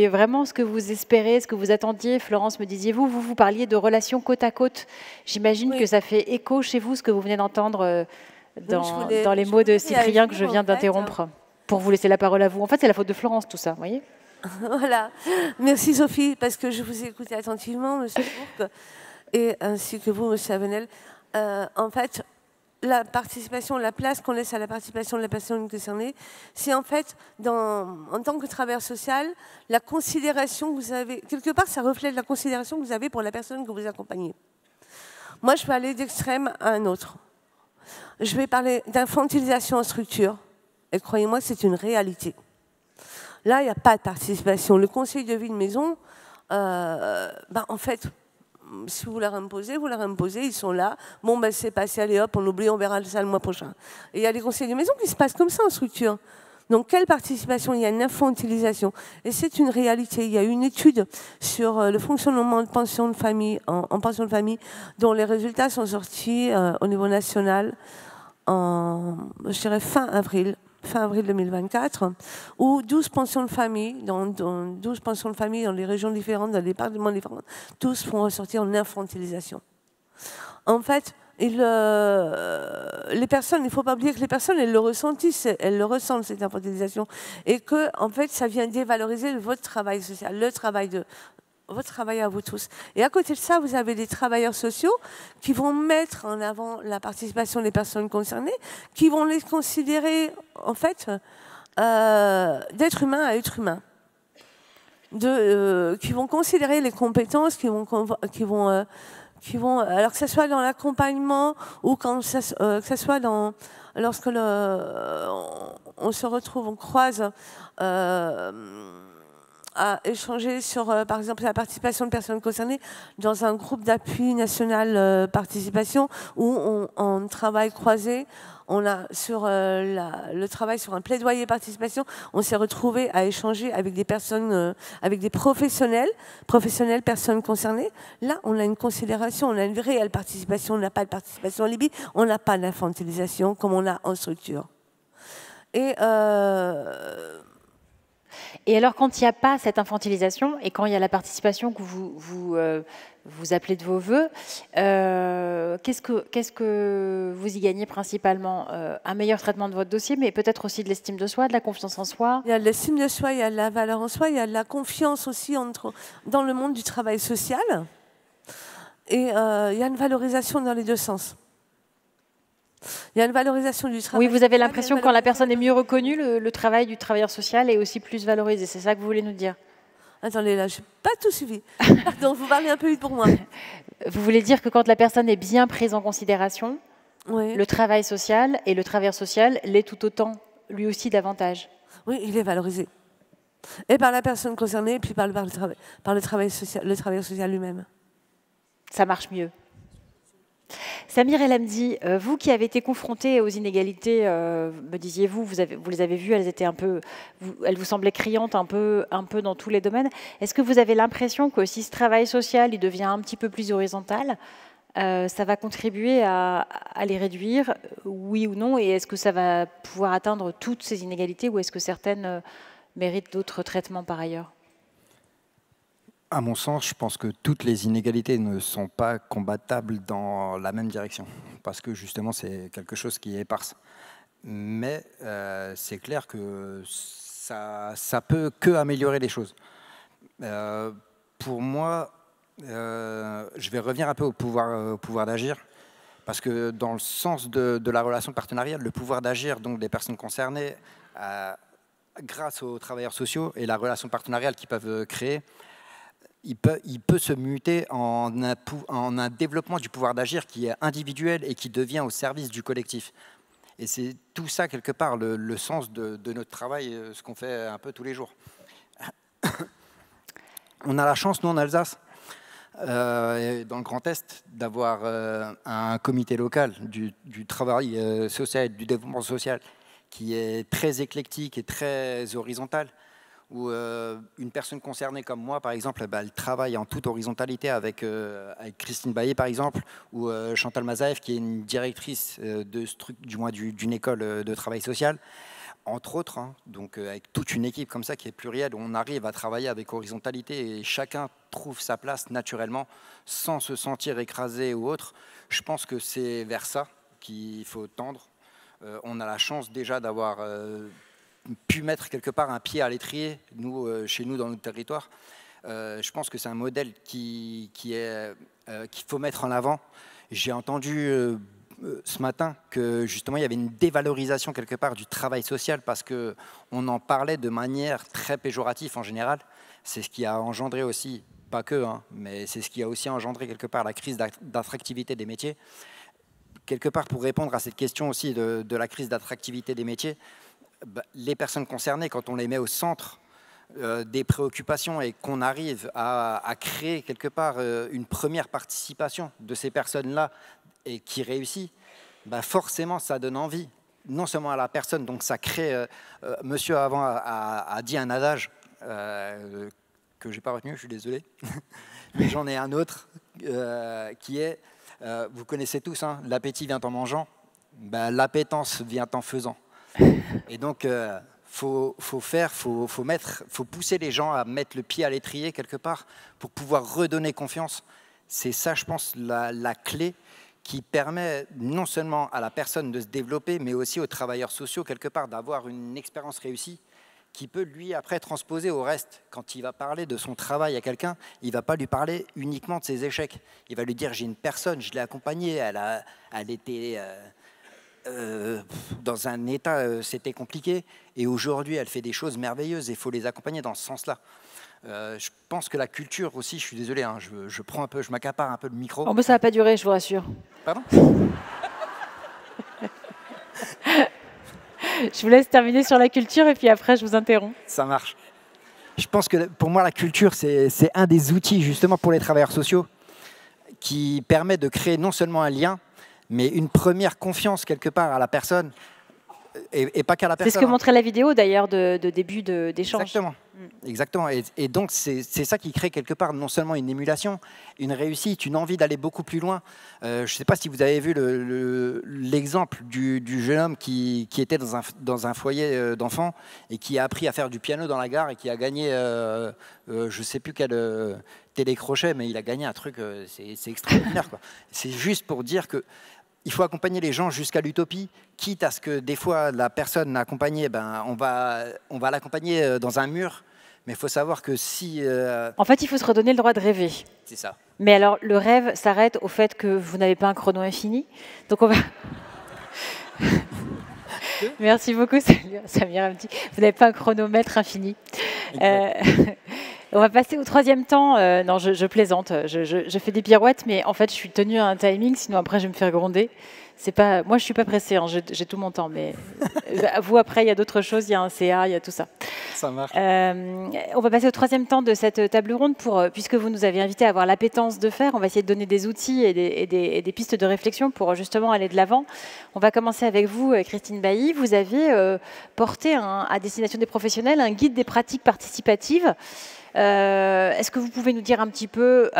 vraiment ce que vous espérez, ce que vous attendiez. Florence, me disiez-vous, vous parliez de relations côte à côte. J'imagine que ça fait écho chez vous, ce que vous venez d'entendre dans les mots de Cyprien que je viens d'interrompre, pour vous laisser la parole à vous. En fait, c'est la faute de Florence, tout ça, vous voyez. Voilà. Merci Sophie, parce que je vous ai écouté attentivement, monsieur Bourque, et ainsi que vous, monsieur Avenel. En fait, la participation, la place qu'on laisse à la participation de la personne concernée, c'est en fait, en tant que travailleur social, la considération que vous avez, quelque part, ça reflète la considération que vous avez pour la personne que vous accompagnez. Moi, je vais aller d'extrême à un autre. Je vais parler d'infantilisation en structure, et croyez-moi, c'est une réalité. Là, il n'y a pas de participation. Le conseil de vie de maison, en fait, si vous leur imposez, ils sont là. Bon, c'est passé, allez hop, on oublie, on verra ça le mois prochain. Et il y a des conseils de maison qui se passent comme ça en structure. Donc, quelle participation? Il y a une infantilisation. Et c'est une réalité. Il y a une étude sur le fonctionnement de pension de famille, en pension de famille, dont les résultats sont sortis au niveau national je dirais fin avril 2024, où 12 pensions de famille, dans les régions différentes, dans les départements différents, tous font ressortir en infantilisation. En fait, les personnes, il ne faut pas oublier que les personnes, elles le ressentent, cette infantilisation, et que, en fait, ça vient dévaloriser votre travail social, votre travail à vous tous. Et à côté de ça, vous avez des travailleurs sociaux qui vont mettre en avant la participation des personnes concernées, qui vont les considérer, en fait, d'être humain à être humain. Qui vont considérer les compétences, qui vont alors que ce soit dans l'accompagnement ou que ce soit lorsque on se retrouve, on croise à échanger sur, par exemple, la participation de personnes concernées dans un groupe d'appui national participation où on travaille croisé. On a sur le travail sur un plaidoyer participation, on s'est retrouvé à échanger avec des personnes, avec des professionnels, personnes concernées. Là, on a une considération, on a une réelle participation, on n'a pas de participation en Libye, on n'a pas d'infantilisation comme on a en structure. Et alors, quand il n'y a pas cette infantilisation et quand il y a la participation que vous appelez de vos voeux, qu'est-ce que vous y gagnez principalement? Un meilleur traitement de votre dossier, mais peut-être aussi de l'estime de soi, de la confiance en soi? Il y a de l'estime de soi, il y a de la valeur en soi, il y a de la confiance aussi dans le monde du travail social. Et il y a une valorisation dans les deux sens. Il y a une valorisation du travail. Oui, vous avez l'impression que quand la personne est mieux reconnue, le travail du travailleur social est aussi plus valorisé. C'est ça que vous voulez nous dire? Attendez, là, je n'ai pas tout suivi. Pardon, vous parlez un peu vite pour moi. Vous voulez dire que quand la personne est bien prise en considération, le travail social et le travailleur social l'est tout autant, lui aussi davantage? Oui, il est valorisé. Et par la personne concernée, et puis par le travailleur social lui-même. Ça marche mieux. Samir El Hamdi, vous qui avez été confronté aux inégalités, me disiez-vous, vous les avez vues, elles vous semblaient criantes un peu dans tous les domaines. Est-ce que vous avez l'impression que si ce travail social il devient un petit peu plus horizontal, ça va contribuer à les réduire, oui ou non? Et est-ce que ça va pouvoir atteindre toutes ces inégalités ou est-ce que certaines méritent d'autres traitements par ailleurs? À mon sens, je pense que toutes les inégalités ne sont pas combattables dans la même direction, parce que justement, c'est quelque chose qui est éparse. Mais c'est clair que ça peut que améliorer les choses. Pour moi, je vais revenir un peu au pouvoir d'agir, parce que dans le sens de la relation partenariale, le pouvoir d'agir donc des personnes concernées, grâce aux travailleurs sociaux et la relation partenariale qu'ils peuvent créer, il peut se muter en un développement du pouvoir d'agir qui est individuel et qui devient au service du collectif. Et c'est tout ça, quelque part, le sens de notre travail, ce qu'on fait un peu tous les jours. On a la chance, nous, en Alsace, dans le Grand Est, d'avoir un comité local du travail social, du développement social, qui est très éclectique et très horizontal, où une personne concernée comme moi, par exemple, elle travaille en toute horizontalité avec Christine Baillet, par exemple, ou Chantal Mazaev, qui est une directrice d'une école de travail social, entre autres, hein, donc avec toute une équipe comme ça qui est plurielle, où on arrive à travailler avec horizontalité et chacun trouve sa place naturellement, sans se sentir écrasé ou autre. Je pense que c'est vers ça qu'il faut tendre. On a la chance déjà d'avoir pu mettre quelque part un pied à l'étrier, chez nous, dans notre territoire. Je pense que c'est un modèle qu'il faut mettre en avant. J'ai entendu ce matin que justement il y avait une dévalorisation quelque part du travail social parce qu'on en parlait de manière très péjorative en général. C'est ce qui a engendré aussi, pas que, hein, mais c'est ce qui a aussi engendré quelque part la crise d'attractivité des métiers. Quelque part, pour répondre à cette question aussi de la crise d'attractivité des métiers, les personnes concernées, quand on les met au centre des préoccupations et qu'on arrive à créer quelque part une première participation de ces personnes-là et qui réussit, forcément ça donne envie, non seulement à la personne, donc ça crée, monsieur avant a dit un adage que je n'ai pas retenu, je suis désolé, mais j'en ai un autre qui est, vous connaissez tous, hein, l'appétit vient en mangeant, l'appétence vient en faisant. Et donc, faut pousser les gens à mettre le pied à l'étrier quelque part pour pouvoir redonner confiance. C'est ça, je pense, la clé qui permet non seulement à la personne de se développer, mais aussi aux travailleurs sociaux, quelque part, d'avoir une expérience réussie qui peut, lui, après, transposer au reste. Quand il va parler de son travail à quelqu'un, il ne va pas lui parler uniquement de ses échecs. Il va lui dire, j'ai une personne, je l'ai accompagnée, elle était dans un état, c'était compliqué, et aujourd'hui, elle fait des choses merveilleuses, et il faut les accompagner dans ce sens-là. Je pense que la culture aussi, je suis désolé, hein, je m'accapare un peu le micro. Oh, mais ça ne va pas durer, je vous rassure. Pardon? Je vous laisse terminer sur la culture et puis après, je vous interromps. Ça marche. Je pense que pour moi, la culture, c'est un des outils justement pour les travailleurs sociaux qui permet de créer non seulement un lien, mais une première confiance quelque part à la personne. Et pas qu'à la personne. C'est ce que montrait la vidéo d'ailleurs de début d'échange. Exactement. Exactement. Et donc c'est ça qui crée quelque part non seulement une émulation, une réussite, une envie d'aller beaucoup plus loin. Je ne sais pas si vous avez vu l'exemple du jeune homme qui était dans un foyer d'enfants et qui a appris à faire du piano dans la gare et qui a gagné, je ne sais plus quel télécrochet, mais il a gagné un truc, c'est extraordinaire, quoi. C'est juste pour dire que il faut accompagner les gens jusqu'à l'utopie, quitte à ce que des fois la personne accompagnée, on va l'accompagner dans un mur, mais il faut savoir que si... En fait, il faut se redonner le droit de rêver. C'est ça. Mais alors, le rêve s'arrête au fait que vous n'avez pas un chrono infini. Donc on va... Merci beaucoup, Samir Hamdi. Vous n'avez pas un chronomètre infini. On va passer au troisième temps. Non, je plaisante, je fais des pirouettes, mais en fait, je suis tenue à un timing, sinon après, je vais me faire gronder. Moi, je ne suis pas pressée, hein, j'ai tout mon temps, mais vous, après, il y a d'autres choses, il y a un CA, il y a tout ça. Ça marche. On va passer au troisième temps de cette table ronde, puisque vous nous avez invités à avoir l'appétence de faire. On va essayer de donner des outils et des pistes de réflexion pour justement aller de l'avant. On va commencer avec vous, Christine Bailly. Vous avez porté à destination des professionnels un guide des pratiques participatives. Est-ce que vous pouvez nous dire un petit peu,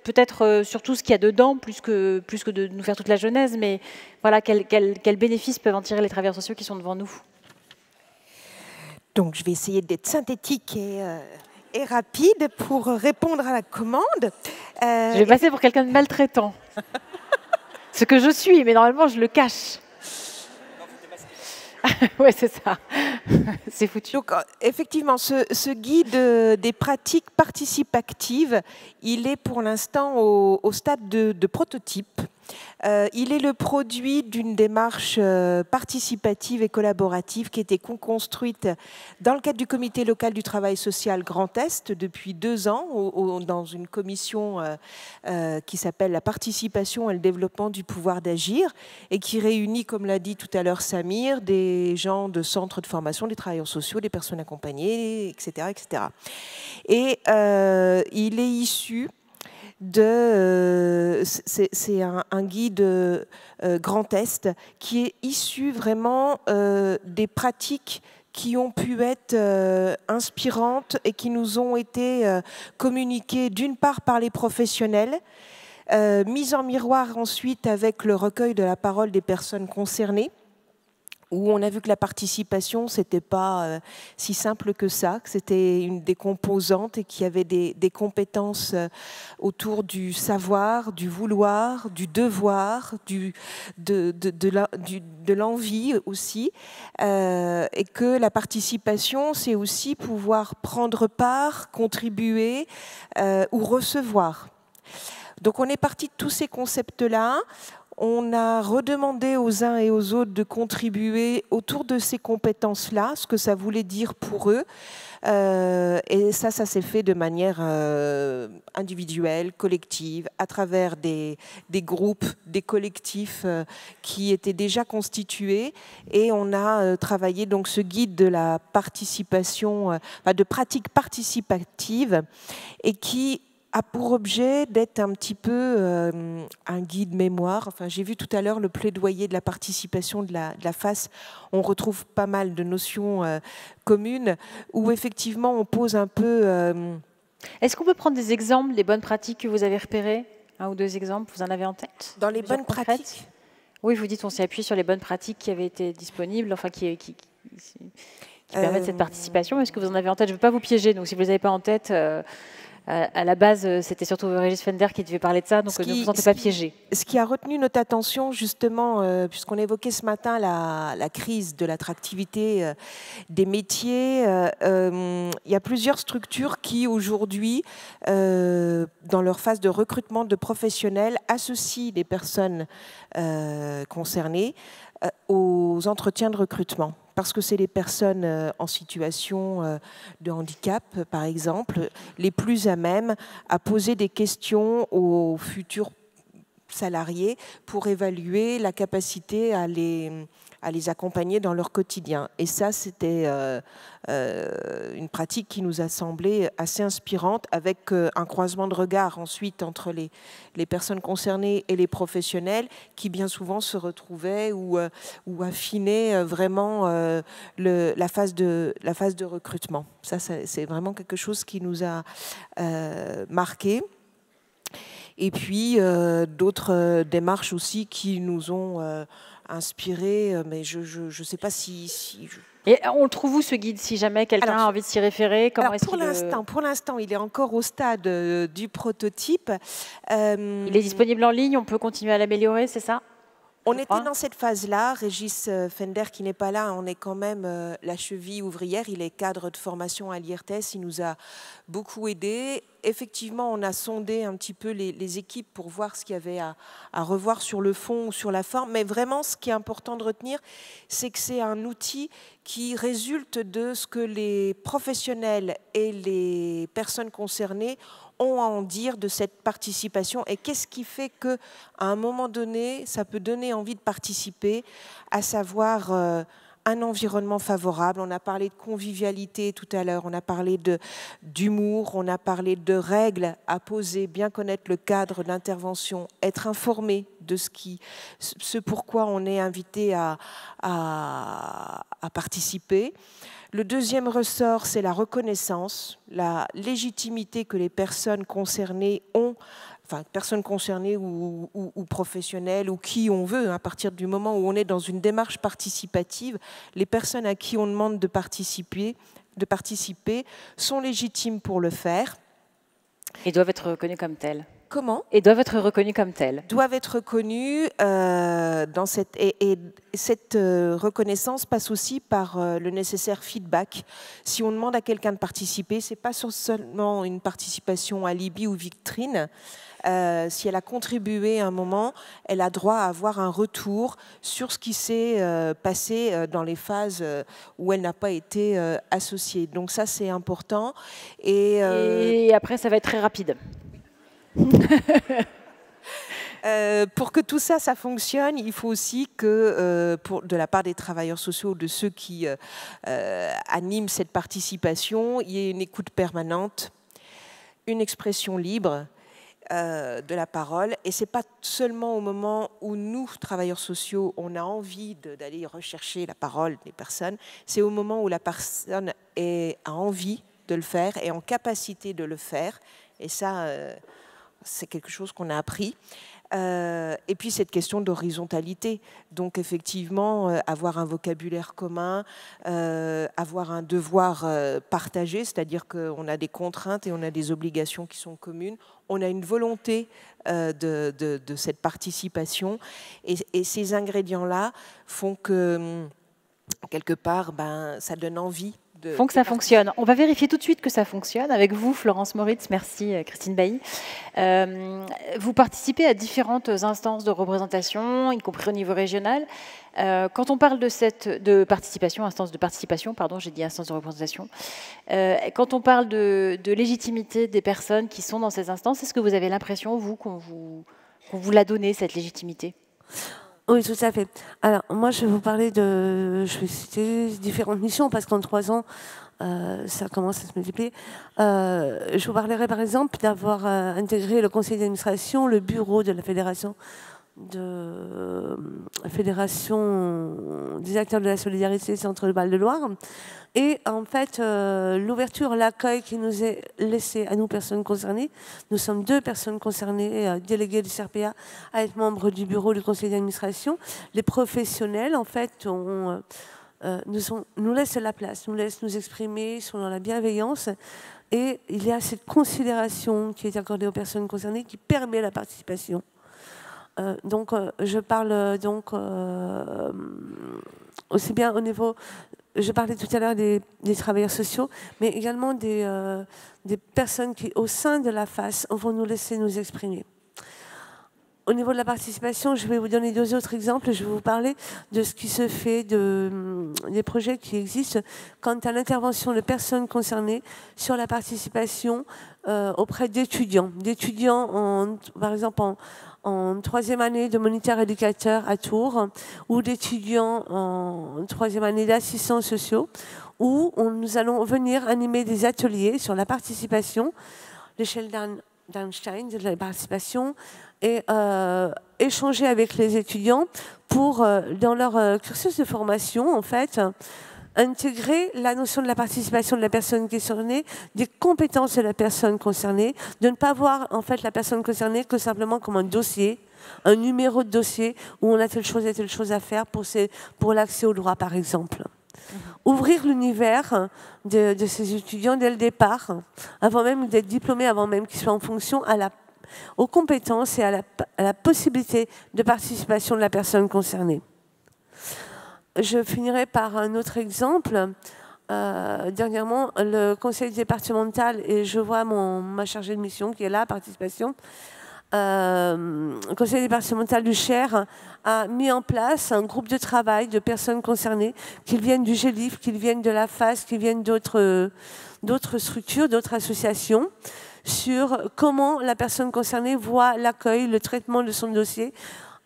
peut-être surtout ce qu'il y a dedans, plus que de nous faire toute la genèse, mais voilà, quels bénéfices peuvent en tirer les travailleurs sociaux qui sont devant nous? Donc, je vais essayer d'être synthétique et rapide pour répondre à la commande. Je vais passer pour quelqu'un de maltraitant. Ce que je suis, mais normalement, je le cache. Oui, c'est ça. C'est foutu. Donc, effectivement, ce guide des pratiques participatives, il est pour l'instant au stade de prototype. Il est le produit d'une démarche participative et collaborative qui a été construite dans le cadre du comité local du travail social Grand Est depuis 2 ans dans une commission qui s'appelle la participation et le développement du pouvoir d'agir et qui réunit, comme l'a dit tout à l'heure Samir, des gens de centres de formation, des travailleurs sociaux, des personnes accompagnées, etc. etc. Et il est issu c'est un guide Grand Est qui est issu vraiment des pratiques qui ont pu être inspirantes et qui nous ont été communiquées d'une part par les professionnels, mises en miroir ensuite avec le recueil de la parole des personnes concernées, où on a vu que la participation, c'était pas si simple que ça, que c'était une des composantes et qu'il y avait des compétences autour du savoir, du vouloir, du devoir, de l'envie aussi, et que la participation, c'est aussi pouvoir prendre part, contribuer ou recevoir. Donc on est parti de tous ces concepts-là. On a redemandé aux uns et aux autres de contribuer autour de ces compétences-là, ce que ça voulait dire pour eux. Et ça s'est fait de manière individuelle, collective, à travers des groupes, des collectifs qui étaient déjà constitués. Et on a travaillé donc ce guide de la participation, de pratique participative, et qui a pour objet d'être un petit peu un guide mémoire. Enfin, j'ai vu tout à l'heure le plaidoyer de la participation de la FAS. On retrouve pas mal de notions communes où effectivement on pose un peu... Est-ce qu'on peut prendre des exemples des bonnes pratiques que vous avez repérées? 1 ou 2 exemples, vous en avez en tête? Dans les bonnes pratiques? Oui, vous dites on s'est appuyé sur les bonnes pratiques qui avaient été disponibles, enfin qui permettent cette participation. Est-ce que vous en avez en tête? Je ne veux pas vous piéger, donc si vous ne les avez pas en tête... à la base, c'était surtout Régis Fender qui devait parler de ça, donc ne vous sentez pas piégé. Ce qui a retenu notre attention, justement, puisqu'on évoquait ce matin la crise de l'attractivité des métiers, il y a plusieurs structures qui, aujourd'hui, dans leur phase de recrutement de professionnels, associent les personnes concernées aux entretiens de recrutement. Parce que c'est les personnes en situation de handicap, par exemple, les plus à même à poser des questions aux futurs salariés pour évaluer la capacité à les accompagner dans leur quotidien. Et ça, c'était une pratique qui nous a semblé assez inspirante, avec un croisement de regard ensuite entre les personnes concernées et les professionnels qui bien souvent se retrouvaient ou affinaient vraiment la phase de recrutement. Ça, c'est vraiment quelque chose qui nous a marqué. Et puis d'autres démarches aussi qui nous ont inspirés, mais je ne sais pas si Et on le trouve où ce guide, si jamais quelqu'un a envie de s'y référer? Pour l'instant, il est encore au stade du prototype. Il est disponible en ligne, on peut continuer à l'améliorer, c'est ça? On était dans cette phase-là. Régis Fender, qui n'est pas là, on est quand même la cheville ouvrière. Il est cadre de formation à l'IRTS. Il nous a beaucoup aidés. Effectivement, on a sondé un petit peu les équipes pour voir ce qu'il y avait à revoir sur le fond ou sur la forme. Mais vraiment, ce qui est important de retenir, c'est que c'est un outil qui résulte de ce que les professionnels et les personnes concernées ont à en dire de cette participation et qu'est-ce qui fait qu'à un moment donné, ça peut donner envie de participer, à savoir un environnement favorable. On a parlé de convivialité tout à l'heure, on a parlé d'humour, on a parlé de règles à poser, bien connaître le cadre d'intervention, être informé de ce pourquoi on est invité à participer. Le deuxième ressort, c'est la reconnaissance, la légitimité que les personnes concernées ont, enfin personnes concernées ou professionnelles ou qui on veut, à partir du moment où on est dans une démarche participative, les personnes à qui on demande de participer sont légitimes pour le faire. Et doivent être reconnues comme telles. Comment? Et doivent être reconnus comme tels. Doivent être reconnus dans cette... Et cette reconnaissance passe aussi par le nécessaire feedback. Si on demande à quelqu'un de participer, ce n'est pas seulement une participation alibi ou vitrine. Si elle a contribué à un moment, elle a droit à avoir un retour sur ce qui s'est passé dans les phases où elle n'a pas été associée. Donc ça, c'est important. Et après, ça va être très rapide. Pour que tout ça, ça fonctionne, il faut aussi que, de la part des travailleurs sociaux, de ceux qui animent cette participation, il y ait une écoute permanente, une expression libre de la parole. Et ce n'est pas seulement au moment où nous, travailleurs sociaux, on a envie d'aller rechercher la parole des personnes, c'est au moment où la personne a envie de le faire et en capacité de le faire. Et ça, c'est quelque chose qu'on a appris. Et puis cette question d'horizontalité. Donc effectivement, avoir un vocabulaire commun, avoir un devoir partagé, c'est-à-dire qu'on a des contraintes et on a des obligations qui sont communes. On a une volonté de cette participation. Et ces ingrédients-là font que, quelque part, ça donne envie. Font que ça fonctionne. On va vérifier tout de suite que ça fonctionne avec vous, Florence Moritz. Merci, Christine Bailly. Vous participez à différentes instances de représentation, y compris au niveau régional. Quand on parle de participation, instance de participation, pardon, j'ai dit instance de représentation. Quand on parle de légitimité des personnes qui sont dans ces instances, est-ce que vous avez l'impression, vous, qu'on vous l'a donné, cette légitimité ? Oui, tout à fait. Alors, moi, je vais vous parler je vais citer différentes missions, parce qu'en 3 ans, ça commence à se multiplier. Je vous parlerai, par exemple, d'avoir intégré le conseil d'administration, le bureau de la fédération des acteurs de la solidarité Centre-Val de Loire. Et en fait, l'ouverture, l'accueil qui nous est laissé à nous, personnes concernées, nous sommes 2 personnes concernées, déléguées du CRPA, à être membres du bureau du conseil d'administration. Les professionnels, en fait, nous laissent la place, nous laissent nous exprimer, sont dans la bienveillance. Et il y a cette considération qui est accordée aux personnes concernées qui permet la participation. Donc, je parle aussi bien au niveau... Je parlais tout à l'heure des travailleurs sociaux, mais également des personnes qui, au sein de la FAS, vont nous laisser nous exprimer. Au niveau de la participation, je vais vous donner 2 autres exemples. Je vais vous parler de ce qui se fait, des projets qui existent quant à l'intervention de personnes concernées sur la participation auprès d'étudiants. Par exemple, en 3e année de moniteur éducateur à Tours, ou d'étudiants en 3e année d'assistants sociaux, où nous allons venir animer des ateliers sur la participation, l'échelle d'Einstein de la participation, et échanger avec les étudiants pour, dans leur cursus de formation, en fait, intégrer la notion de la participation de la personne concernée, des compétences de la personne concernée, de ne pas voir en fait la personne concernée que simplement comme un dossier, un numéro de dossier où on a telle chose et telle chose à faire pour l'accès au droit, par exemple. Ouvrir l'univers de ces étudiants dès le départ, avant même d'être diplômés, avant même qu'ils soient en fonction aux compétences et à la possibilité de participation de la personne concernée. Je finirai par un autre exemple. Dernièrement, le conseil départemental, et je vois ma chargée de mission qui est là, participation, le conseil départemental du Cher a mis en place un groupe de travail de personnes concernées, qu'ils viennent du GELIF, qu'ils viennent de la FAS, qu'ils viennent d'autres structures, d'autres associations, sur comment la personne concernée voit l'accueil, le traitement de son dossier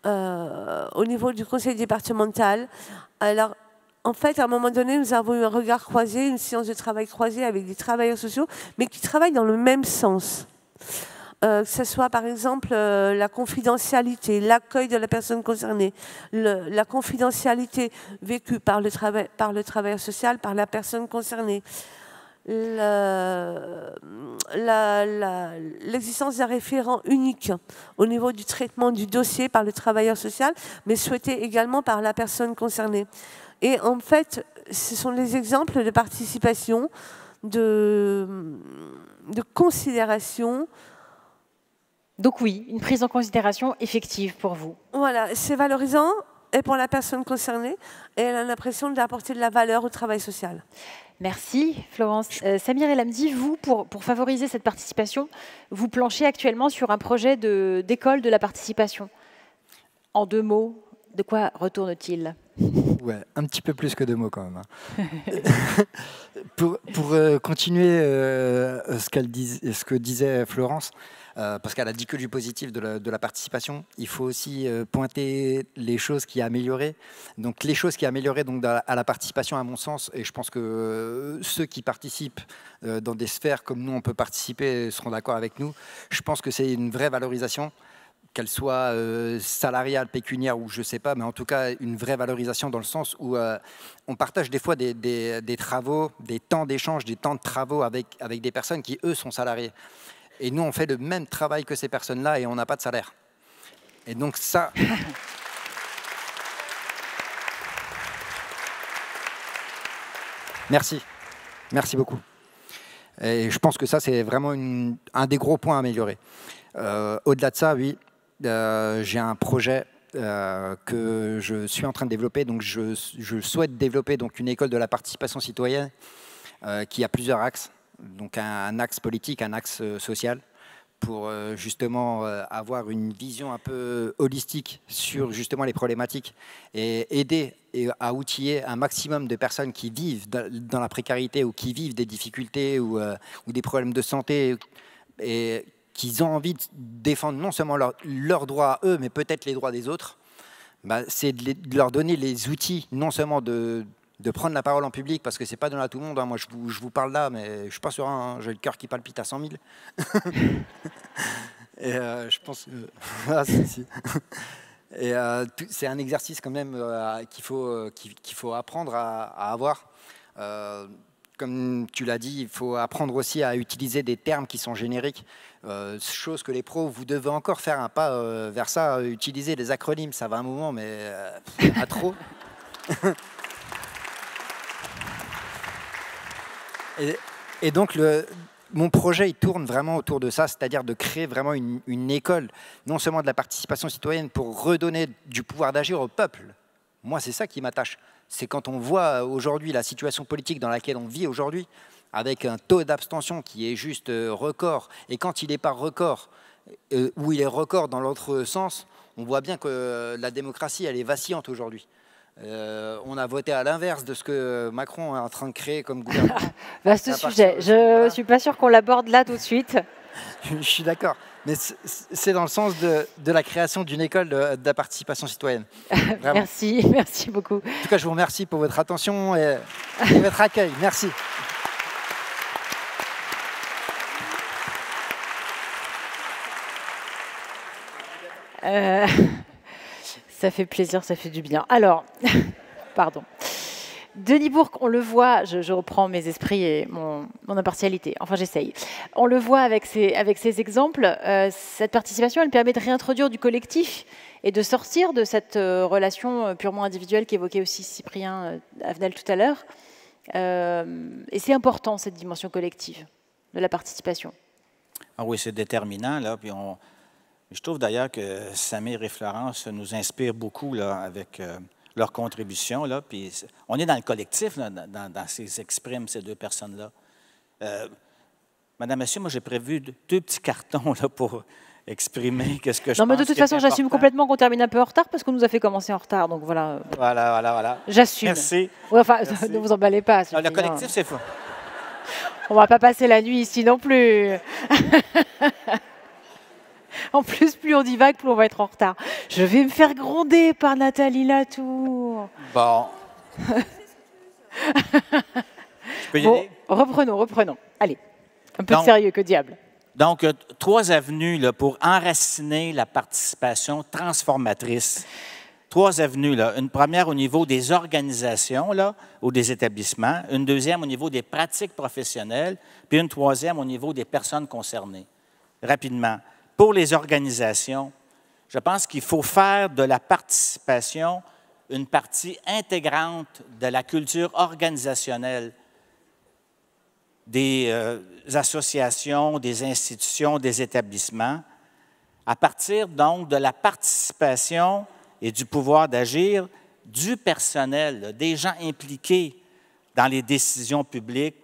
au niveau du conseil départemental. Alors, en fait, à un moment donné, nous avons eu un regard croisé, une séance de travail croisée avec des travailleurs sociaux, mais qui travaillent dans le même sens. Que ce soit, par exemple, la confidentialité, l'accueil de la personne concernée, la confidentialité vécue par le travailleur social, par la personne concernée, l'existence d'un référent unique au niveau du traitement du dossier par le travailleur social, mais souhaité également par la personne concernée. Et en fait, ce sont des exemples de participation, de considération Donc oui, une prise en considération effective pour vous. Voilà, c'est valorisant et pour la personne concernée, et elle a l'impression d'apporter de la valeur au travail social. Merci Florence. Samir El-Hamdi, vous, pour favoriser cette participation, vous planchez actuellement sur un projet d'école de la participation. En 2 mots, de quoi retourne-t-il? Ouais, un petit peu plus que 2 mots quand même. Pour continuer ce que disait Florence, parce qu'elle a dit que du positif de la participation, il faut aussi pointer les choses qui améliorées. Donc les choses qui améliorées donc, à la participation, à mon sens, et je pense que ceux qui participent dans des sphères comme nous, on peut participer, seront d'accord avec nous, je pense que c'est une vraie valorisation, qu'elle soit salariale, pécuniaire ou je ne sais pas, mais en tout cas une vraie valorisation dans le sens où on partage des fois des travaux, des temps d'échange, des temps de travaux avec des personnes qui, eux, sont salariés. Et nous, on fait le même travail que ces personnes-là et on n'a pas de salaire. Et donc ça... Merci. Merci beaucoup. Et je pense que ça, c'est vraiment un des gros points à améliorer. Au-delà de ça, oui, j'ai un projet que je suis en train de développer. Donc je souhaite développer donc, une école de la participation citoyenne qui a plusieurs axes. Donc un axe politique, un axe social, pour justement avoir une vision un peu holistique sur justement les problématiques et aider à outiller un maximum de personnes qui vivent dans la précarité ou qui vivent des difficultés ou des problèmes de santé et qui ont envie de défendre non seulement leurs droits à eux, mais peut-être les droits des autres. Bah, c'est de leur donner les outils, non seulement de prendre la parole en public, parce que c'est pas donné à tout le monde. Hein. Moi, je vous parle là, mais je suis pas serein. Hein. J'ai le cœur qui palpite à 100 000. Et je pense que... Ah, si. Et c'est un exercice quand même qu'il faut apprendre à avoir. Comme tu l'as dit, il faut apprendre aussi à utiliser des termes qui sont génériques. Chose que les pros, vous devez encore faire un pas vers ça. Utiliser les acronymes, ça va un moment, mais à trop. Et donc, mon projet, il tourne vraiment autour de ça, c'est-à-dire de créer vraiment une école, non seulement de la participation citoyenne, pour redonner du pouvoir d'agir au peuple. Moi, c'est ça qui m'attache. C'est quand on voit aujourd'hui la situation politique dans laquelle on vit aujourd'hui, avec un taux d'abstention qui est juste record, et quand il n'est pas record, ou il est record dans l'autre sens, on voit bien que la démocratie, elle est vacillante aujourd'hui. On a voté à l'inverse de ce que Macron est en train de créer comme gouvernement. Vaste sujet. Je ne suis pas sûre qu'on l'aborde là tout de suite. Je suis d'accord. Mais c'est dans le sens de la création d'une école de la participation citoyenne. Merci, merci beaucoup. En tout cas, je vous remercie pour votre attention et votre accueil. Merci. Ça fait plaisir, ça fait du bien. Alors, pardon. Denis Bourque, on le voit, je reprends mes esprits et mon impartialité, enfin j'essaye. On le voit avec ces exemples, cette participation, elle permet de réintroduire du collectif et de sortir de cette relation purement individuelle qu'évoquait aussi Cyprien Avenel tout à l'heure. Et c'est important, cette dimension collective de la participation. Ah oui, c'est déterminant, là. Puis je trouve d'ailleurs que Samir et Florence nous inspirent beaucoup là, avec... leur contribution, là, puis on est dans le collectif, là, dans ces exprimes, ces deux personnes-là. Madame, Monsieur, moi, j'ai prévu 2 petits cartons là, pour exprimer qu'est-ce que je pense. Non, mais de toute façon, j'assume complètement qu'on termine un peu en retard, parce qu'on nous a fait commencer en retard, donc voilà. Voilà. J'assume. Merci. Ouais, enfin, merci. Ne vous emballez pas. Non, le collectif, c'est faux. On ne va pas passer la nuit ici non plus. En plus, plus on divague, plus on va être en retard. Je vais me faire gronder par Nathalie Latour. Bon. Je peux y aller? Reprenons. Allez, un peu de sérieux, que diable. Donc, 3 avenues là, pour enraciner la participation transformatrice. 3 avenues. Là. Une première au niveau des organisations là, ou des établissements. Une deuxième au niveau des pratiques professionnelles. Puis une troisième au niveau des personnes concernées. Rapidement. Pour les organisations, je pense qu'il faut faire de la participation une partie intégrante de la culture organisationnelle des associations, des institutions, des établissements. à partir donc de la participation et du pouvoir d'agir du personnel, là, des gens impliqués dans les décisions publiques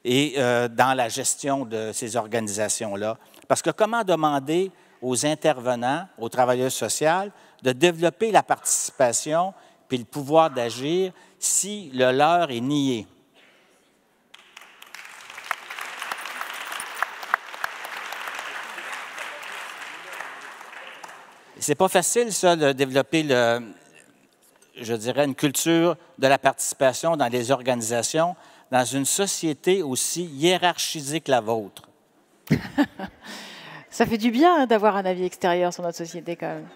et dans la gestion de ces organisations-là. Parce que comment demander aux intervenants, aux travailleurs sociaux, de développer la participation puis le pouvoir d'agir si le leur est nié? C'est pas facile, ça, de développer, je dirais, une culture de la participation dans les organisations, dans une société aussi hiérarchisée que la vôtre. Ça fait du bien hein, d'avoir un avis extérieur sur notre société, quand même.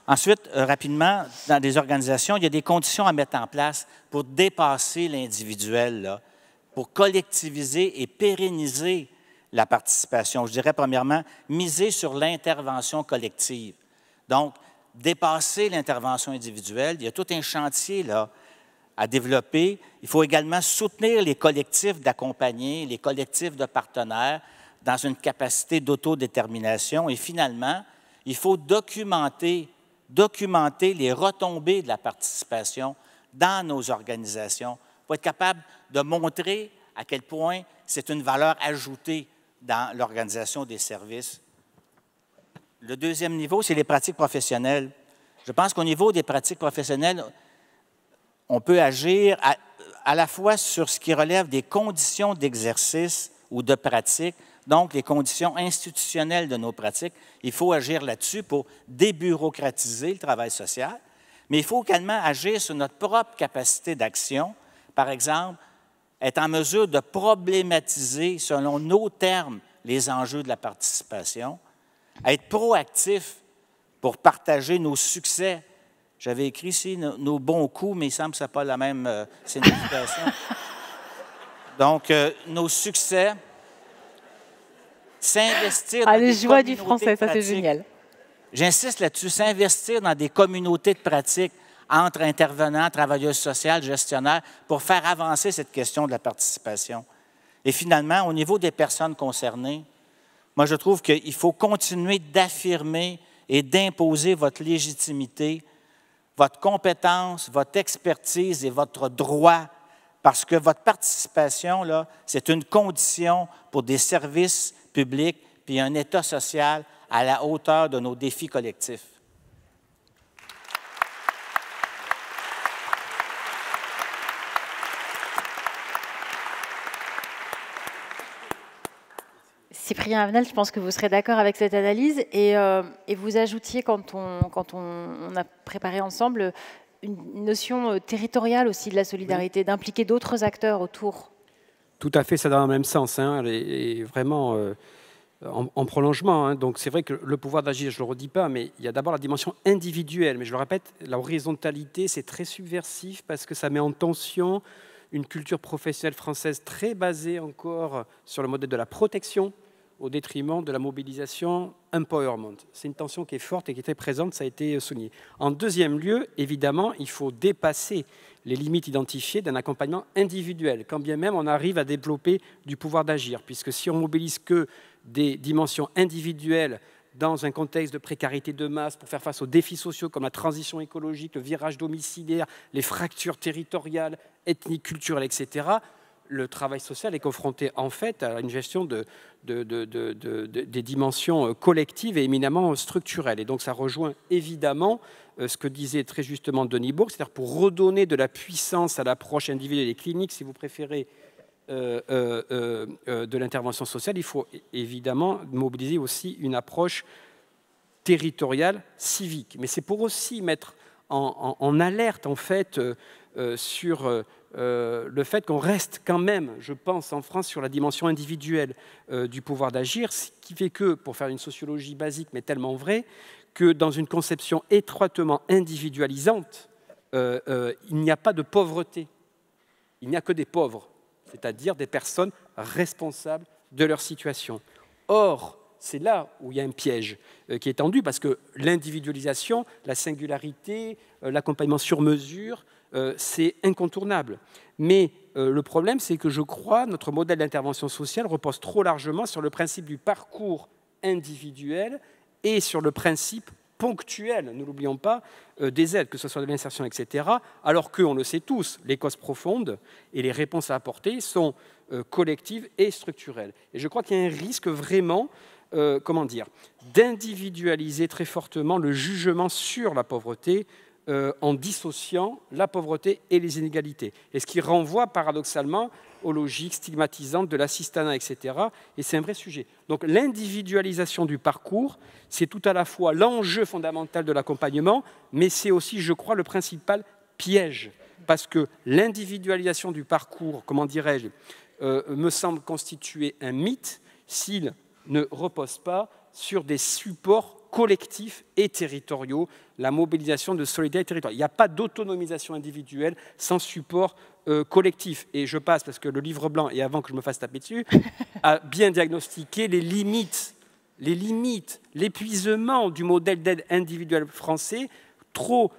Ensuite, rapidement, dans des organisations, il y a des conditions à mettre en place pour dépasser l'individuel, là, pour collectiviser et pérenniser la participation. Je dirais, premièrement, miser sur l'intervention collective. Donc, dépasser l'intervention individuelle, il y a tout un chantier là, à développer. Il faut également soutenir les collectifs d'accompagnés, les collectifs de partenaires dans une capacité d'autodétermination. Et finalement, il faut documenter les retombées de la participation dans nos organisations pour être capable de montrer à quel point c'est une valeur ajoutée dans l'organisation des services. Le deuxième niveau, c'est les pratiques professionnelles. Je pense qu'au niveau des pratiques professionnelles, on peut agir à la fois sur ce qui relève des conditions d'exercice ou de pratique, donc les conditions institutionnelles de nos pratiques. Il faut agir là-dessus pour débureaucratiser le travail social, mais il faut également agir sur notre propre capacité d'action. Par exemple, être en mesure de problématiser, selon nos termes, les enjeux de la participation, être proactif pour partager nos succès. J'avais écrit ici nos bons coups, mais il semble que ce n'est pas la même signification. Donc, nos succès, s'investir dans les des joies du communautés français, de ça c'est pratique. génial. J'insiste là-dessus, s'investir dans des communautés de pratique entre intervenants, travailleurs sociaux, gestionnaires, pour faire avancer cette question de la participation. Et finalement, au niveau des personnes concernées, moi, je trouve qu'il faut continuer d'affirmer et d'imposer votre légitimité, votre compétence, votre expertise et votre droit, parce que votre participation, là, c'est une condition pour des services publics puis un État social à la hauteur de nos défis collectifs. Cyprien Avenel, je pense que vous serez d'accord avec cette analyse et vous ajoutiez, quand on a préparé ensemble, une notion territoriale aussi de la solidarité, d'impliquer d'autres acteurs autour. Tout à fait, ça va dans le même sens, hein, et vraiment en prolongement. Hein. Donc c'est vrai que le pouvoir d'agir, je ne le redis pas, mais il y a d'abord la dimension individuelle. Mais je le répète, la horizontalité, c'est très subversif parce que ça met en tension une culture professionnelle française très basée encore sur le modèle de la protection, au détriment de la mobilisation empowerment. C'est une tension qui est forte et qui est très présente, ça a été souligné. En deuxième lieu, évidemment, il faut dépasser les limites identifiées d'un accompagnement individuel, quand bien même on arrive à développer du pouvoir d'agir, puisque si on mobilise que des dimensions individuelles dans un contexte de précarité de masse pour faire face aux défis sociaux comme la transition écologique, le virage domiciliaire, les fractures territoriales, ethniques, culturelles, etc., le travail social est confronté en fait à une gestion des dimensions collectives et éminemment structurelles. Et donc ça rejoint évidemment ce que disait très justement Denis Bourg, c'est-à-dire pour redonner de la puissance à l'approche individuelle et clinique, si vous préférez, de l'intervention sociale, il faut évidemment mobiliser aussi une approche territoriale, civique. Mais c'est pour aussi mettre en alerte en fait sur le fait qu'on reste quand même, je pense, en France, sur la dimension individuelle du pouvoir d'agir, ce qui fait que, pour faire une sociologie basique, mais tellement vraie, que dans une conception étroitement individualisante, il n'y a pas de pauvreté. Il n'y a que des pauvres, c'est-à-dire des personnes responsables de leur situation. Or, c'est là où il y a un piège qui est tendu, parce que l'individualisation, la singularité, l'accompagnement sur mesure, c'est incontournable. Mais le problème, c'est que je crois que notre modèle d'intervention sociale repose trop largement sur le principe du parcours individuel et sur le principe ponctuel, ne l'oublions pas, des aides, que ce soit de l'insertion, etc., alors que, on le sait tous, les causes profondes et les réponses à apporter sont collectives et structurelles. Et je crois qu'il y a un risque vraiment, d'individualiser très fortement le jugement sur la pauvreté en dissociant la pauvreté et les inégalités. Et ce qui renvoie paradoxalement aux logiques stigmatisantes de l'assistanat, etc. Et c'est un vrai sujet. Donc l'individualisation du parcours, c'est tout à la fois l'enjeu fondamental de l'accompagnement, mais c'est aussi, je crois, le principal piège. Parce que l'individualisation du parcours, comment dirais-je, me semble constituer un mythe s'il ne repose pas sur des supports collectifs et territoriaux, la mobilisation de solidarité territoriale. Il n'y a pas d'autonomisation individuelle sans support collectif. Et je passe, parce que le livre blanc, et avant que je me fasse taper dessus, a bien diagnostiqué les limites, l'épuisement du modèle d'aide individuelle français, trop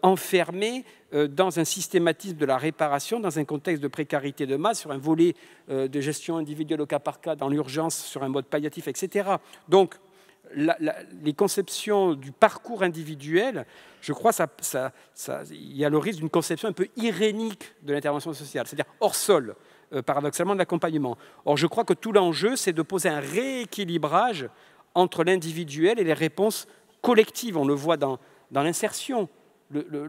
enfermé dans un systématisme de la réparation, dans un contexte de précarité de masse, sur un volet de gestion individuelle au cas par cas, dans l'urgence, sur un mode palliatif, etc. Donc, les conceptions du parcours individuel, je crois il y a le risque d'une conception un peu irénique de l'intervention sociale, c'est-à-dire hors sol, paradoxalement, de l'accompagnement. Or, je crois que tout l'enjeu, c'est de poser un rééquilibrage entre l'individuel et les réponses collectives. On le voit dans l'insertion.